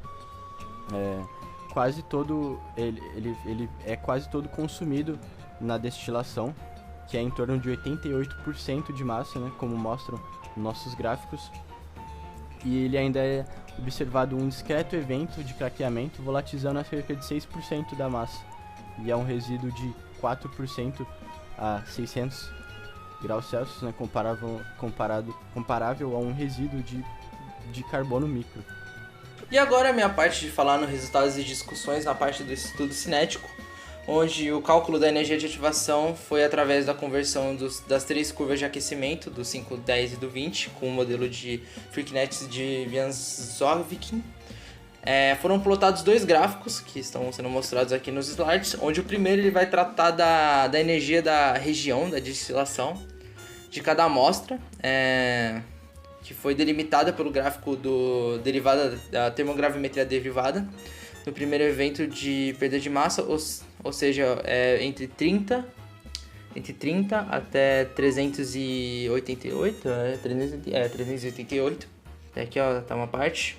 ele é quase todo consumido na destilação, que é em torno de 88% de massa, né, como mostram nossos gráficos. E ele ainda é observado um discreto evento de craqueamento, volatilizando a cerca de 6% da massa, e é um resíduo de 4% a 600 graus Celsius, né, comparável a um resíduo de carbono micro. E agora a minha parte de falar nos resultados e discussões na parte do estudo cinético, onde o cálculo da energia de ativação foi através da conversão das três curvas de aquecimento, do 5, 10 e do 20, com o modelo de Freaknets de Wiancowski. Foram plotados dois gráficos, que estão sendo mostrados aqui nos slides, onde o primeiro ele vai tratar da energia da região da destilação de cada amostra, que foi delimitada pelo gráfico derivada da termogravimetria derivada, no primeiro evento de perda de massa, ou seja, entre 30 até 388, 388, aqui ó, tá uma parte.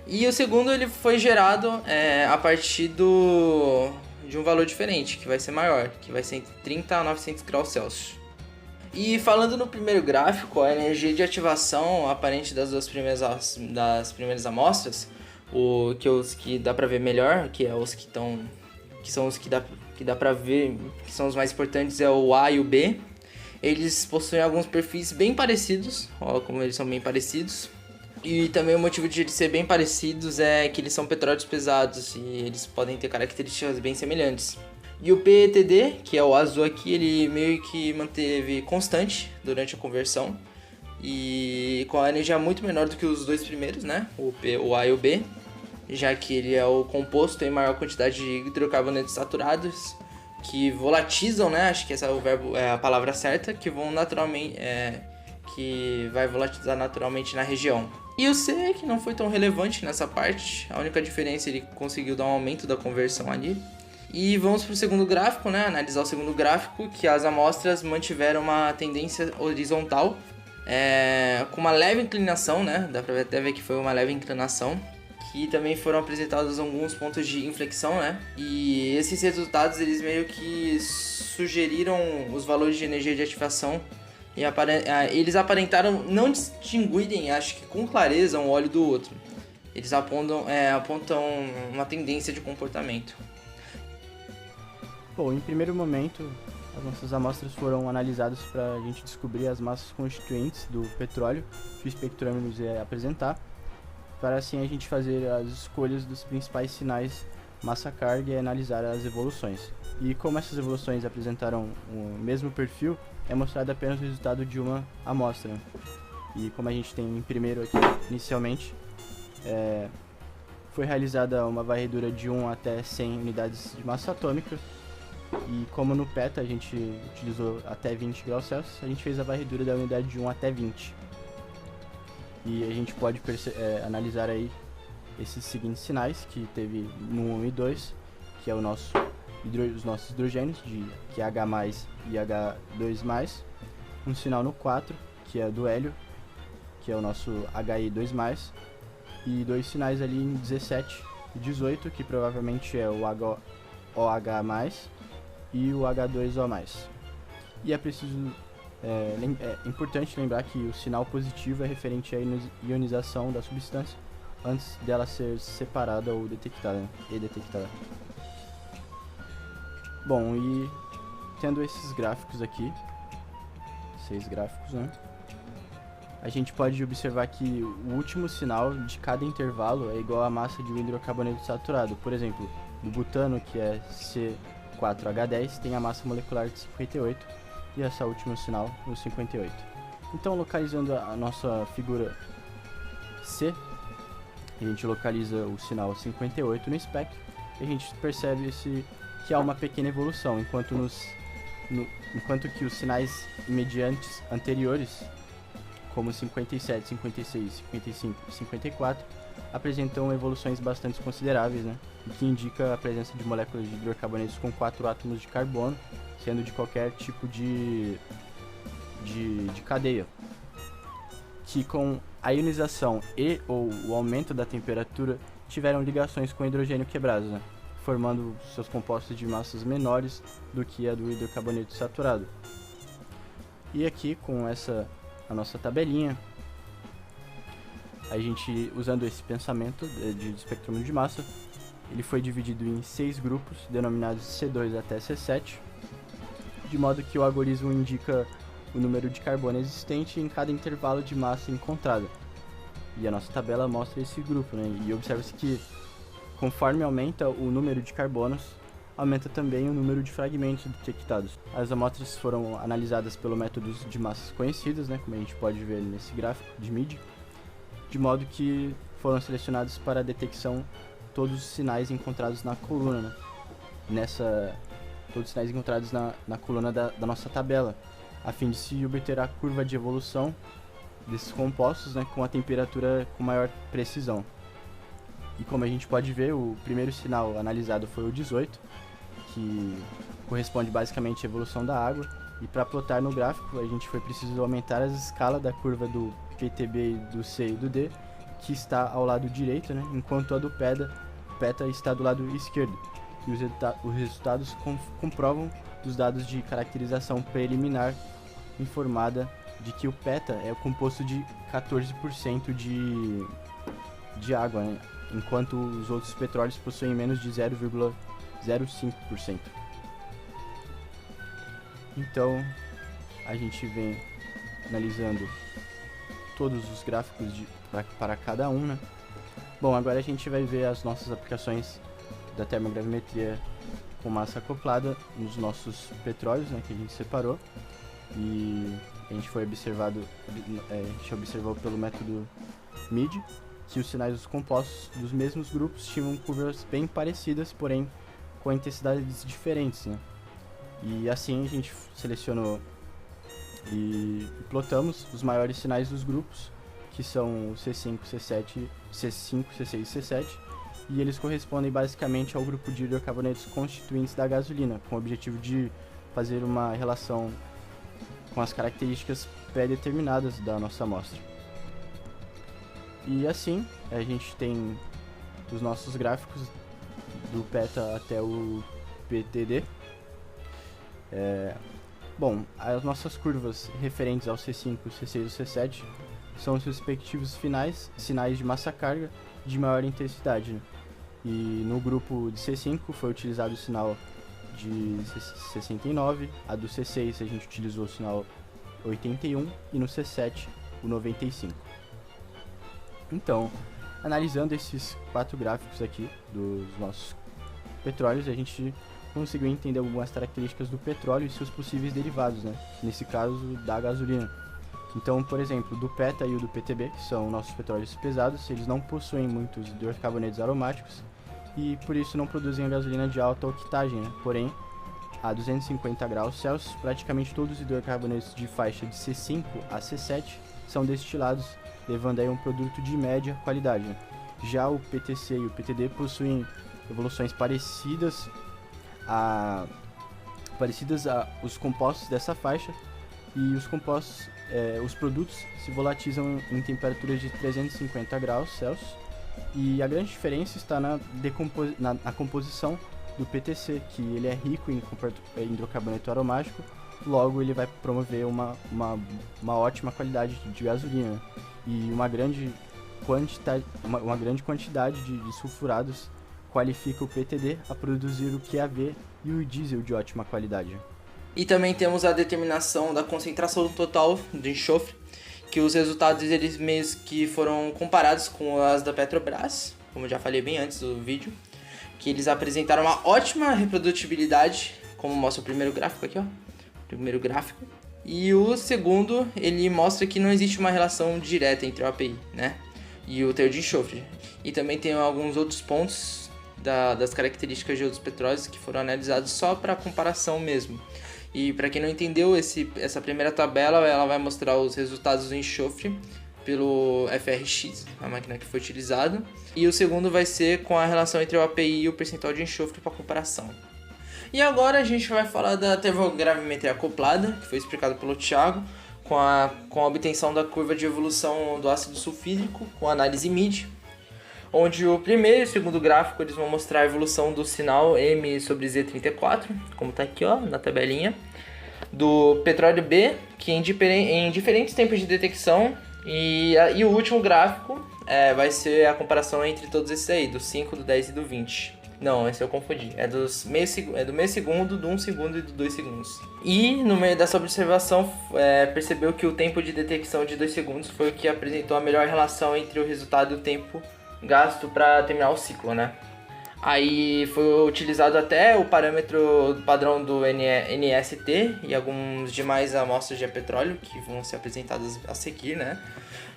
E o segundo ele foi gerado a partir de um valor diferente, que vai ser maior, que vai ser entre 30 a 900 graus Celsius. E falando no primeiro gráfico, a energia de ativação aparente das primeiras amostras, os que dá pra ver melhor, que são os que dá pra ver, que são os mais importantes, é o A e o B. Eles possuem alguns perfis bem parecidos, ó, como eles são bem parecidos. E também o motivo de eles serem bem parecidos é que eles são petróleos pesados e eles podem ter características bem semelhantes. E o PETD, que é o azul aqui, ele meio que manteve constante durante a conversão e com a energia muito menor do que os dois primeiros, né? O A e o B, já que ele é o composto em maior quantidade de hidrocarbonetos saturados que volatilizam, né? Acho que esse é o verbo, é a palavra certa, que vão naturalmente, que vai volatilizar naturalmente na região. E o C, que não foi tão relevante nessa parte, a única diferença ele conseguiu dar um aumento da conversão ali. E vamos para o segundo gráfico, né? Analisar o segundo gráfico, que as amostras mantiveram uma tendência horizontal, com uma leve inclinação, né? Dá para até ver que foi uma leve inclinação, que também foram apresentados alguns pontos de inflexão, né? E esses resultados, eles meio que sugeriram os valores de energia de ativação e eles aparentaram não distinguirem, acho que com clareza, um óleo do outro. Eles apontam uma tendência de comportamento. Bom, em primeiro momento, as nossas amostras foram analisadas para a gente descobrir as massas constituintes do petróleo que o espectrômetro nos ia apresentar, para assim a gente fazer as escolhas dos principais sinais massa-carga e analisar as evoluções. E como essas evoluções apresentaram o mesmo perfil, é mostrado apenas o resultado de uma amostra. E como a gente tem em primeiro aqui, inicialmente, foi realizada uma varredura de 1 até 100 unidades de massa atômica. E como no PETA a gente utilizou até 20 graus Celsius, a gente fez a varredura da unidade de 1 até 20. E a gente pode analisar aí esses seguintes sinais que teve no 1 e 2, que é os nossos hidrogênios, que é H+, e H2+. Um sinal no 4, que é do hélio, que é o nosso He2+. E 2 sinais ali em 17 e 18, que provavelmente é o OH+, e o H2O+. E é preciso é importante lembrar que o sinal positivo é referente à ionização da substância antes dela ser separada ou detectada. Bom, e tendo esses gráficos aqui, 6 gráficos, né? A gente pode observar que o último sinal de cada intervalo é igual à massa de um hidrocarboneto saturado. Por exemplo, do butano, que é C4H10, tem a massa molecular de 58 e esse último sinal no 58. Então, localizando a nossa figura C, a gente localiza o sinal 58 no espectro e a gente percebe que há uma pequena evolução, enquanto que os sinais imediantes anteriores, como 57, 56, 55 e 54, apresentam evoluções bastante consideráveis, né? O que indica a presença de moléculas de hidrocarbonetos com 4 átomos de carbono, sendo de qualquer tipo de cadeia, que com a ionização e ou o aumento da temperatura tiveram ligações com hidrogênio quebrados, né? Formando seus compostos de massas menores do que a do hidrocarboneto saturado. E aqui com a nossa tabelinha, a gente, usando esse pensamento de espectrômetro de massa, ele foi dividido em 6 grupos, denominados C2 até C7, de modo que o algoritmo indica o número de carbono existente em cada intervalo de massa encontrada. E a nossa tabela mostra esse grupo, né? E observa-se que, conforme aumenta o número de carbonos, aumenta também o número de fragmentos detectados. As amostras foram analisadas pelo método de massas conhecidas, né, como a gente pode ver nesse gráfico de MIDI, de modo que foram selecionados para a detecção todos os sinais encontrados na coluna, né? Todos os sinais encontrados na coluna da nossa tabela, a fim de se obter a curva de evolução desses compostos, né, com a temperatura com maior precisão. E como a gente pode ver, o primeiro sinal analisado foi o 18, que corresponde basicamente à evolução da água. E para plotar no gráfico, a gente foi preciso aumentar as escalas da curva do PTB, do C e do D, que está ao lado direito, né, enquanto a do PETA está do lado esquerdo. E os resultados comprovam os dados de caracterização preliminar informada de que o PETA é composto de 14% de água, né? Enquanto os outros petróleos possuem menos de 0,05%. Então, a gente vem analisando todos os gráficos para cada um, né? Bom, agora a gente vai ver as nossas aplicações da termogravimetria com massa acoplada nos nossos petróleos, né, que a gente separou. E a gente observou pelo método MIDI que os sinais dos compostos dos mesmos grupos tinham curvas bem parecidas, porém com intensidades diferentes, né? E assim a gente selecionou e plotamos os maiores sinais dos grupos, que são o C5, C6 e C7, e eles correspondem basicamente ao grupo de hidrocarbonetos constituintes da gasolina, com o objetivo de fazer uma relação com as características pré-determinadas da nossa amostra. E assim, a gente tem os nossos gráficos do PETA até o PTD. Bom, as nossas curvas referentes ao C5, C6 e C7 são os respectivos sinais de massa-carga de maior intensidade, né? E no grupo de C5 foi utilizado o sinal de 69, a do C6 a gente utilizou o sinal 81 e no C7 o 95. Então, analisando esses 4 gráficos aqui dos nossos petróleos, a gente conseguiu entender algumas características do petróleo e seus possíveis derivados, né? Nesse caso, da gasolina. Então, por exemplo, do PETA e o do PTB, que são nossos petróleos pesados, eles não possuem muitos hidrocarbonetos aromáticos e por isso não produzem a gasolina de alta octagem, né? Porém, a 250 graus Celsius, praticamente todos os hidrocarbonetos de faixa de C5 a C7 são destilados, levando aí um produto de média qualidade, né? Já o PTC e o PTD possuem evoluções parecidas a os compostos dessa faixa, e os produtos se volatilizam em temperaturas de 350 graus Celsius, e a grande diferença está na composição do PTC, que ele é rico em hidrocarboneto aromático, logo ele vai promover uma ótima qualidade de gasolina e uma grande quantidade de sulfurados qualifica o PTD a produzir o QAV e o diesel de ótima qualidade. E também temos a determinação da concentração total de enxofre, que os resultados eles meio que foram comparados com as da Petrobras, como eu já falei bem antes do vídeo, que eles apresentaram uma ótima reprodutibilidade, como mostra o primeiro gráfico aqui, ó. Primeiro gráfico. E o segundo, ele mostra que não existe uma relação direta entre o API, né, e o teor de enxofre. E também tem alguns outros pontos das características de outros petróleos que foram analisados só para comparação mesmo. E para quem não entendeu, essa primeira tabela ela vai mostrar os resultados do enxofre pelo FRX, a máquina que foi utilizada. E o segundo vai ser com a relação entre o API e o percentual de enxofre para comparação. E agora a gente vai falar da termogravimetria acoplada, que foi explicado pelo Thiago, com a obtenção da curva de evolução do ácido sulfídrico com análise MID, onde o primeiro e o segundo gráfico eles vão mostrar a evolução do sinal M sobre Z34, como está aqui ó, na tabelinha, do petróleo B, que em diferentes tempos de detecção, e o último gráfico vai ser a comparação entre todos esses aí, do 5, do 10 e do 20. Não, esse eu confundi. É do meio segundo, do 1 segundo e do 2 segundos. E no meio dessa observação, percebeu que o tempo de detecção de 2 segundos foi o que apresentou a melhor relação entre o resultado e o tempo gasto para terminar o ciclo, né? Aí foi utilizado até o parâmetro padrão do NST e alguns demais amostras de petróleo que vão ser apresentadas a seguir, né?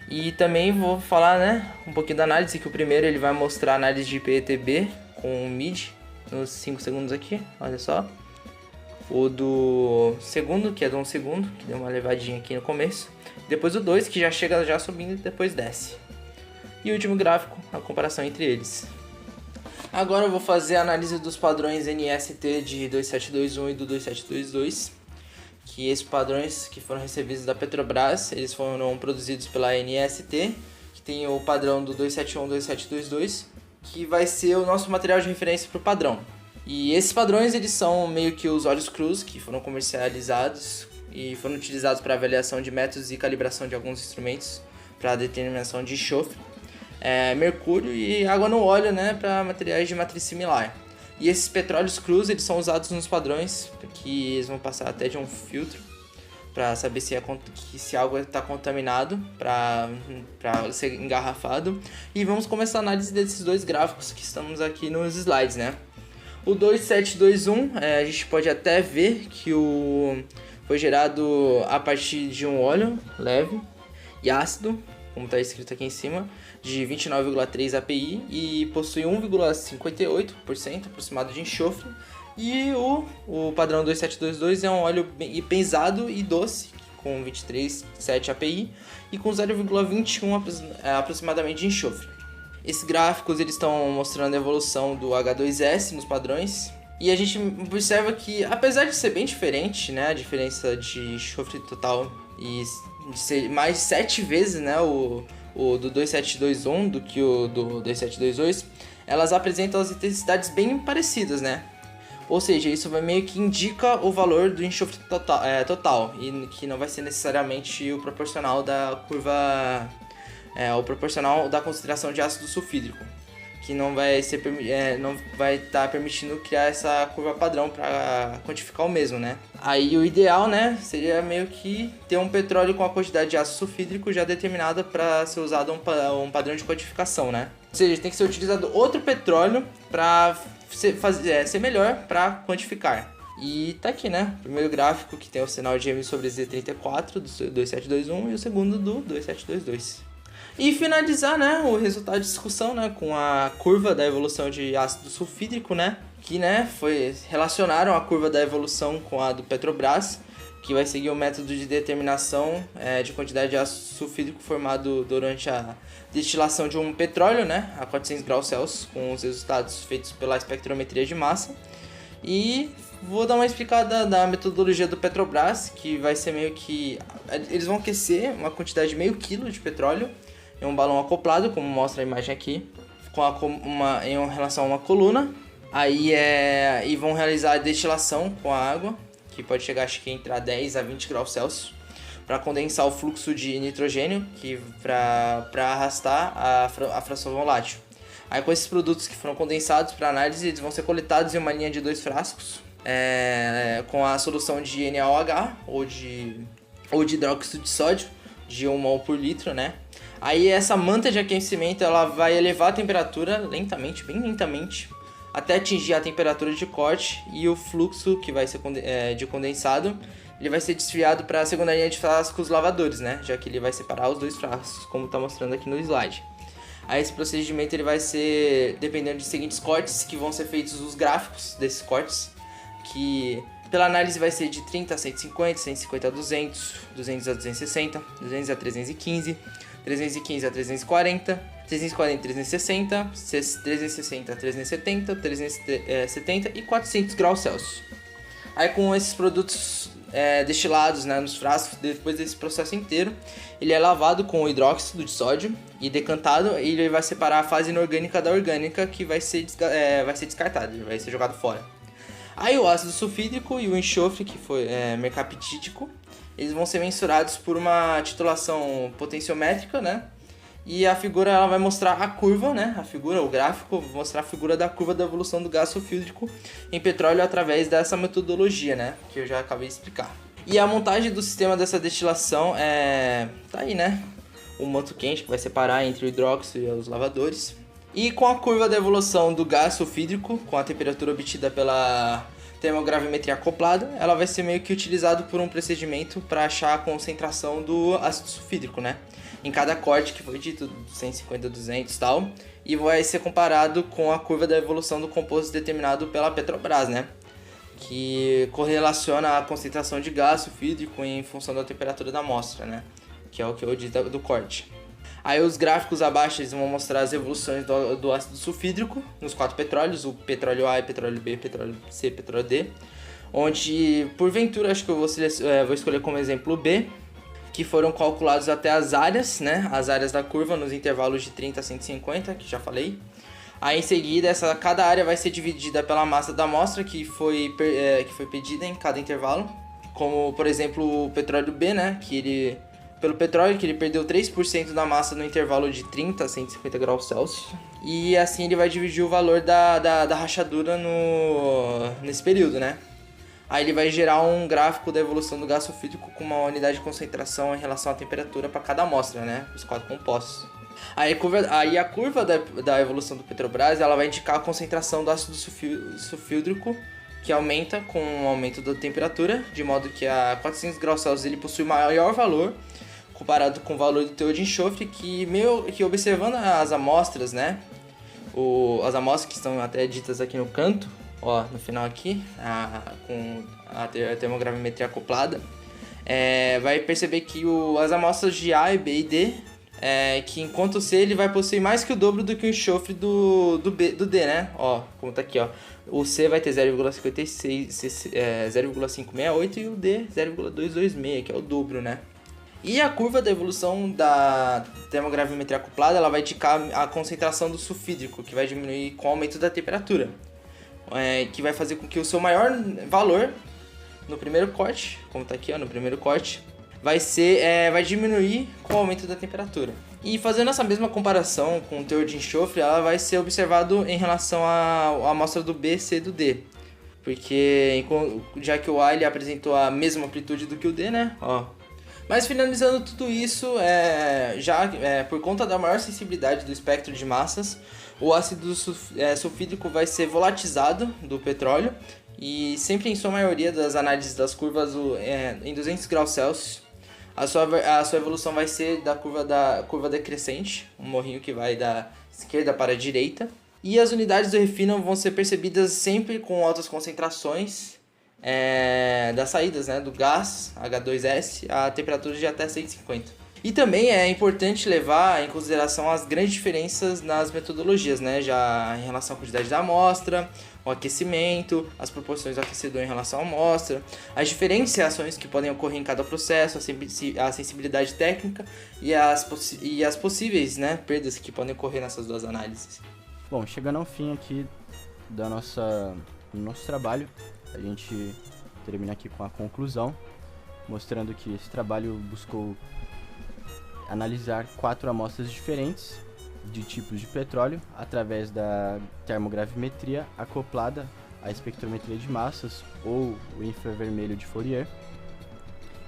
E também vou falar, né, um pouquinho da análise, que o primeiro ele vai mostrar a análise de PETB com MID nos 5 segundos aqui, olha só. O do segundo, que é do 1 segundo, que deu uma levadinha aqui no começo. Depois o 2, que já chega já subindo e depois desce. E o último gráfico, a comparação entre eles. Agora eu vou fazer a análise dos padrões NST de 2721 e do 2722, que esses padrões que foram recebidos da Petrobras, eles foram produzidos pela NST, que tem o padrão do 271 e 2722, que vai ser o nosso material de referência para o padrão. E esses padrões eles são meio que os olhos crus, que foram comercializados e foram utilizados para avaliação de métodos e calibração de alguns instrumentos para determinação de enxofre, mercúrio e água no óleo, né, para materiais de matriz similar. E esses petróleos crus eles são usados nos padrões, que eles vão passar até de um filtro para saber se algo está contaminado para ser engarrafado. E vamos começar a análise desses dois gráficos que estamos aqui nos slides, né? O 2721, a gente pode até ver que foi gerado a partir de um óleo leve e ácido, como está escrito aqui em cima, de 29,3 API e possui 1,58% aproximado de enxofre. E o padrão 2722 é um óleo pesado e doce, com 23,7 API e com 0,21 aproximadamente de enxofre. Esses gráficos eles estão mostrando a evolução do H2S nos padrões. E a gente observa que, apesar de ser bem diferente, né, a diferença de enxofre total e de ser mais de 7 vezes, né, o do 2721 do que o do 2722, elas apresentam as intensidades bem parecidas, né? Ou seja, isso vai meio que indica o valor do enxofre total e que não vai ser necessariamente o proporcional da curva, o proporcional da concentração de ácido sulfídrico, que não vai estar permitindo criar essa curva padrão para quantificar o mesmo, né? Aí o ideal, né, seria meio que ter um petróleo com a quantidade de ácido sulfídrico já determinada para ser usado um padrão de quantificação, né? Ou seja, tem que ser utilizado outro petróleo para ser melhor para quantificar. E tá aqui, né? O primeiro gráfico que tem o sinal de M sobre Z34 do 2721 e o segundo do 2722. E finalizar, né, o resultado de discussão, né, com a curva da evolução de ácido sulfídrico, né, que, né, relacionaram a curva da evolução com a do Petrobras, que vai seguir o método de determinação de quantidade de ácido sulfídrico formado durante a destilação de um petróleo, né, a 400 graus Celsius, com os resultados feitos pela espectrometria de massa. E vou dar uma explicada da metodologia do Petrobras, que vai ser meio que... Eles vão aquecer uma quantidade de meio quilo de petróleo em um balão acoplado, como mostra a imagem aqui, em relação a uma coluna. Aí e vão realizar a destilação com a água, que pode chegar acho que entre 10 a 20 graus Celsius, para condensar o fluxo de nitrogênio, para arrastar a fração volátil. Aí com esses produtos que foram condensados para análise, eles vão ser coletados em uma linha de 2 frascos, com a solução de NaOH ou de hidróxido de sódio, de 1 mol por litro, né? Aí essa manta de aquecimento ela vai elevar a temperatura lentamente, bem lentamente, até atingir a temperatura de corte, e o fluxo que vai ser de condensado ele vai ser desviado para a segunda linha de frascos lavadores, né? Já que ele vai separar os 2 frascos, como está mostrando aqui no slide. Aí esse procedimento ele vai ser dependendo de seguintes cortes, que vão ser feitos os gráficos desses cortes, que pela análise vai ser de 30 a 150, 150 a 200, 200 a 260, 200 a 315, 315 a 340, 340 a 360, 360 a 370, 370 e 400 graus Celsius. Aí com esses produtos destilados, né, nos frascos, depois desse processo inteiro, ele é lavado com hidróxido de sódio e decantado, e ele vai separar a fase inorgânica da orgânica, que vai ser descartada, ele vai ser jogado fora. Aí o ácido sulfídrico e o enxofre, que foi mercaptídico, eles vão ser mensurados por uma titulação potenciométrica, né? E a figura ela vai mostrar a curva, né? O gráfico vai mostrar a figura da curva da evolução do gás sulfídrico em petróleo através dessa metodologia, né? Que eu já acabei de explicar. E a montagem do sistema dessa destilação tá aí, né? O manto quente que vai separar entre o hidróxido e os lavadores. E com a curva da evolução do gás sulfídrico, com a temperatura obtida pela termogravimetria acoplada, ela vai ser meio que utilizado por um procedimento para achar a concentração do ácido sulfídrico, né? Em cada corte que foi dito, 150, 200 e tal, e vai ser comparado com a curva da evolução do composto determinado pela Petrobras, né? Que correlaciona a concentração de gás sulfídrico em função da temperatura da amostra, né? Que é o que eu disse do corte. Aí os gráficos abaixo eles vão mostrar as evoluções do ácido sulfídrico nos 4 petróleos, o petróleo A, petróleo B, petróleo C, petróleo D, onde porventura acho que eu vou escolher como exemplo o B, que foram calculados até as áreas, né, as áreas da curva nos intervalos de 30 a 150, que já falei. Aí em seguida cada área vai ser dividida pela massa da amostra que foi pedida em cada intervalo, como por exemplo o petróleo B, né, pelo petróleo, que ele perdeu 3% da massa no intervalo de 30 a 150 graus Celsius. E assim ele vai dividir o valor da rachadura nesse período, né? Aí ele vai gerar um gráfico da evolução do gás sulfídrico com uma unidade de concentração em relação à temperatura para cada amostra, né? Os 4 compostos. Aí a curva da evolução do Petrobras ela vai indicar a concentração do ácido sulfídrico, que aumenta com o aumento da temperatura, de modo que a 400 graus Celsius ele possui maior valor comparado com o valor do teor de enxofre, que observando as amostras, né, as amostras que estão até ditas aqui no canto, ó, no final aqui, com a termogravimetria acoplada, vai perceber que as amostras de A, B e D, que enquanto o C ele vai possuir mais que o dobro do que o enxofre do D, né, ó, como tá aqui, ó, o C vai ter 0,568 e o D 0,226, que é o dobro, né. E a curva da evolução da termogravimetria acoplada, ela vai indicar a concentração do sulfídrico, que vai diminuir com o aumento da temperatura, que vai fazer com que o seu maior valor no primeiro corte, como está aqui, ó, no primeiro corte, vai diminuir com o aumento da temperatura. E fazendo essa mesma comparação com o teor de enxofre, ela vai ser observado em relação à amostra do B, C e do D. Porque já que o A ele apresentou a mesma amplitude do que o D, né? Ó, Mas finalizando tudo isso, por conta da maior sensibilidade do espectro de massas, o ácido sulfídrico vai ser volatilizado do petróleo e sempre em sua maioria das análises das curvas em 200 graus Celsius. A sua evolução vai ser da curva decrescente, um morrinho que vai da esquerda para a direita. E as unidades do refino vão ser percebidas sempre com altas concentrações das saídas, né, do gás H2S a temperaturas de até 150. E também é importante levar em consideração as grandes diferenças nas metodologias, né, já em relação à quantidade da amostra, o aquecimento, as proporções do aquecedor em relação à amostra, as diferenciações que podem ocorrer em cada processo, a sensibilidade técnica e as possíveis, né, perdas que podem ocorrer nessas duas análises. Bom, chegando ao fim aqui do nosso trabalho, a gente termina aqui com a conclusão, mostrando que esse trabalho buscou analisar 4 amostras diferentes de tipos de petróleo através da termogravimetria acoplada à espectrometria de massas ou o infravermelho de Fourier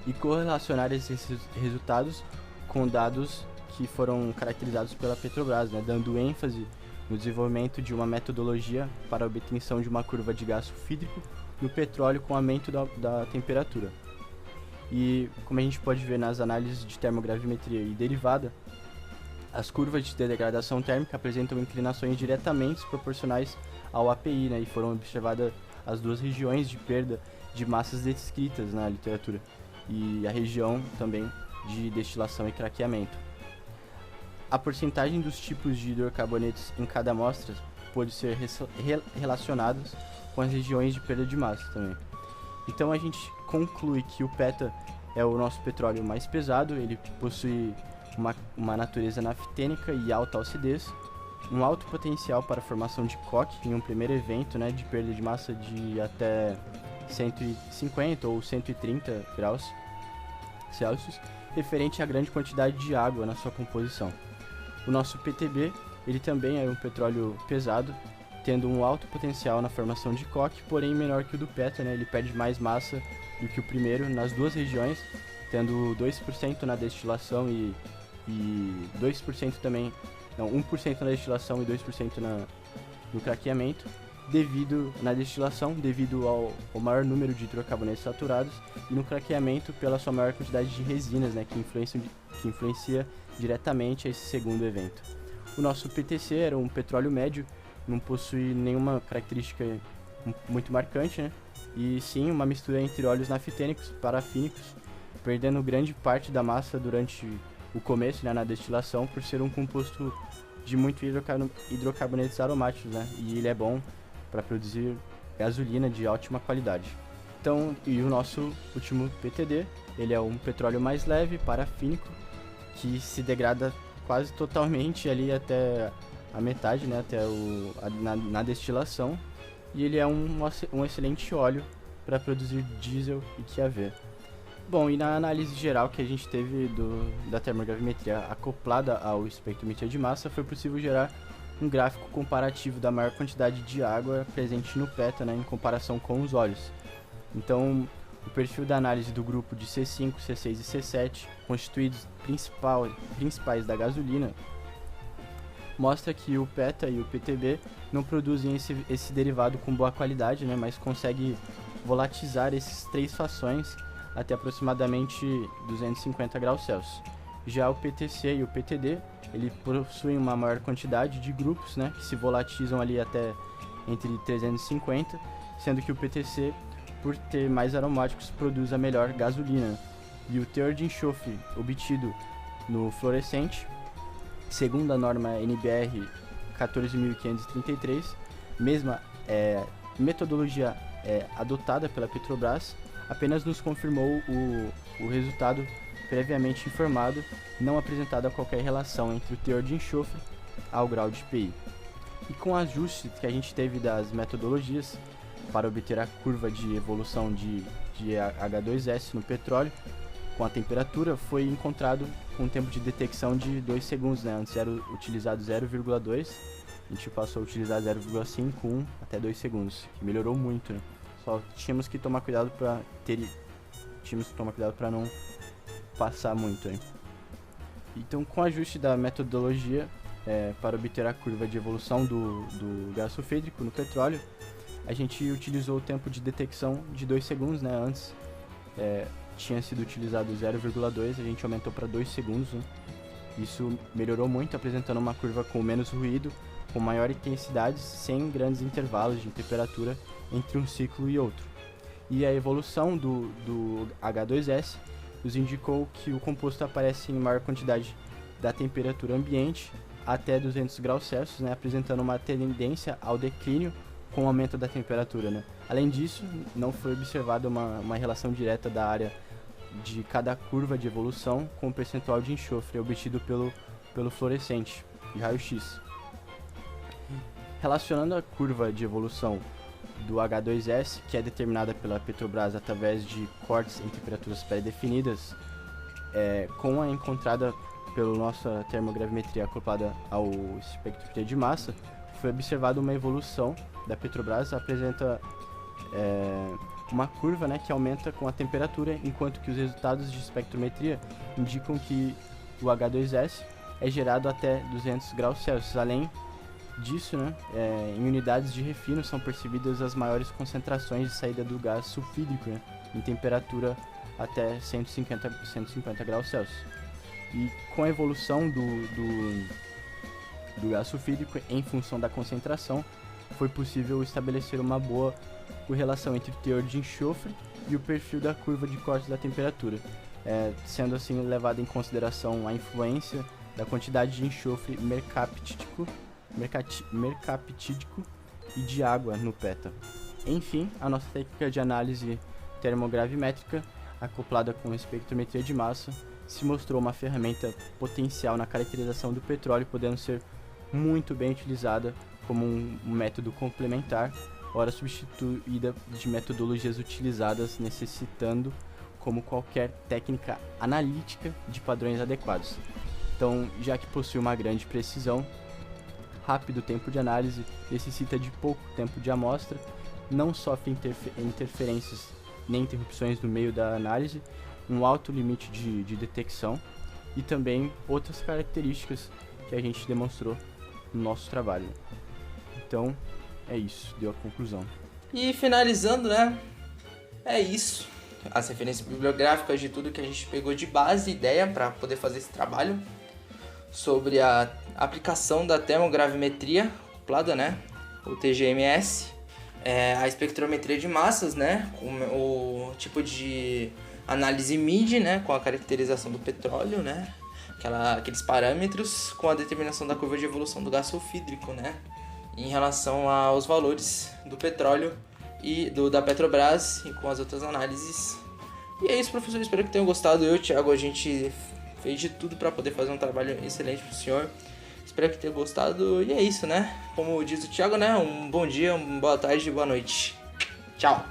e correlacionar esses resultados com dados que foram caracterizados pela Petrobras, né, dando ênfase no desenvolvimento de uma metodologia para a obtenção de uma curva de gás sulfídrico no petróleo com aumento da temperatura. E como a gente pode ver nas análises de termogravimetria e derivada, as curvas de degradação térmica apresentam inclinações diretamente proporcionais ao API, né, e foram observadas as duas regiões de perda de massas descritas na literatura e a região também de destilação e craqueamento. A porcentagem dos tipos de hidrocarbonetos em cada amostra pode ser relacionadas com as regiões de perda de massa também. Então a gente conclui que o PETA é o nosso petróleo mais pesado, ele possui uma natureza naftênica e alta acidez, um alto potencial para a formação de coque em um primeiro evento, né, de perda de massa de até 150 ou 130 graus Celsius, referente à grande quantidade de água na sua composição. O nosso PTB, ele também é um petróleo pesado, tendo um alto potencial na formação de coque, porém menor que o do PETA, né? Ele perde mais massa do que o primeiro nas duas regiões, tendo 2% na destilação e 2% também, não, 1% na destilação e 2% no craqueamento, devido ao maior número de hidrocarbonetos saturados e no craqueamento pela sua maior quantidade de resinas, né, que influencia diretamente a esse segundo evento. O nosso PTC era um petróleo médio, não possui nenhuma característica muito marcante, né? E sim uma mistura entre óleos naftênicos e parafínicos, perdendo grande parte da massa durante o começo, né, na destilação, por ser um composto de muito hidrocarbonetos aromáticos, né? E ele é bom para produzir gasolina de ótima qualidade. Então, e o nosso último PTD, ele é um petróleo mais leve, parafínico, que se degrada quase totalmente ali até a metade, né, na destilação, e ele é um excelente óleo para produzir diesel e QAV. Bom, e na análise geral que a gente teve da termogravimetria acoplada ao espectrometria de massa, foi possível gerar um gráfico comparativo da maior quantidade de água presente no PETA, né, em comparação com os óleos. Então, o perfil da análise do grupo de C5, C6 e C7, constituídos principais da gasolina, mostra que o PETA e o PTB não produzem esse derivado com boa qualidade, né, mas consegue volatilizar esses três fações até aproximadamente 250 graus Celsius. Já o PTC e o PTD, ele possuem uma maior quantidade de grupos, né, que se volatilizam ali até entre 350, sendo que o PTC, por ter mais aromáticos, produz a melhor gasolina. E o teor de enxofre obtido no fluorescente, segundo a norma NBR 14533, mesma metodologia adotada pela Petrobras, apenas nos confirmou o resultado previamente informado, não apresentado qualquer relação entre o teor de enxofre ao grau de PI. E com o ajuste que a gente teve das metodologias para obter a curva de evolução de H2S no petróleo, com a temperatura, foi encontrado com um tempo de detecção de 2 segundos, né? Antes era utilizado 0,2, a gente passou a utilizar 0,5, 1 até 2 segundos, que melhorou muito, né? Só tínhamos que tomar cuidado para não passar muito, hein? Então, com o ajuste da metodologia para obter a curva de evolução do gás sulfídrico no petróleo, a gente utilizou o tempo de detecção de 2 segundos, né? Antes tinha sido utilizado 0,2, a gente aumentou para 2 segundos, né? Isso melhorou muito, apresentando uma curva com menos ruído, com maior intensidade, sem grandes intervalos de temperatura entre um ciclo e outro. E a evolução do H2S nos indicou que o composto aparece em maior quantidade da temperatura ambiente até 200 graus Celsius, né, apresentando uma tendência ao declínio com o aumento da temperatura, né. Além disso, não foi observada uma relação direta da área de cada curva de evolução com o percentual de enxofre obtido pelo fluorescente de raio-x. Relacionando a curva de evolução do H2S, que é determinada pela Petrobras através de cortes em temperaturas pré-definidas, com a encontrada pela nossa termogravimetria acoplada ao espectrometria de massa, foi observada uma evolução da Petrobras, apresenta uma curva, né, que aumenta com a temperatura, enquanto que os resultados de espectrometria indicam que o H2S é gerado até 200 graus Celsius. Além disso, né, em unidades de refino são percebidas as maiores concentrações de saída do gás sulfídrico, né, em temperatura até 150 graus Celsius. E com a evolução do gás sulfídrico em função da concentração, foi possível estabelecer uma boa correlação entre o teor de enxofre e o perfil da curva de corte da temperatura, sendo assim levada em consideração a influência da quantidade de enxofre mercaptídico e de água no PETA. Enfim, a nossa técnica de análise termogravimétrica, acoplada com espectrometria de massa, se mostrou uma ferramenta potencial na caracterização do petróleo, podendo ser muito bem utilizada como um método complementar, ora substituída de metodologias utilizadas, necessitando, como qualquer técnica analítica, de padrões adequados. Então, já que possui uma grande precisão, rápido tempo de análise, necessita de pouco tempo de amostra, não sofre interferências nem interrupções no meio da análise, um alto limite de detecção e também outras características que a gente demonstrou no nosso trabalho. Então, é isso, deu a conclusão. E finalizando, né, é isso. As referências bibliográficas de tudo que a gente pegou de base e ideia para poder fazer esse trabalho sobre a aplicação da termogravimetria acoplada, né, o TGMS, a espectrometria de massas, né, o tipo de análise MID, né, com a caracterização do petróleo, né, aqueles parâmetros com a determinação da curva de evolução do gás sulfídrico, né, em relação aos valores do petróleo e da Petrobras e com as outras análises. E é isso, professor, espero que tenham gostado. Eu e o Thiago, a gente fez de tudo para poder fazer um trabalho excelente pro senhor. Espero que tenha gostado e é isso, né? Como diz o Thiago, né? Um bom dia, uma boa tarde e boa noite. Tchau!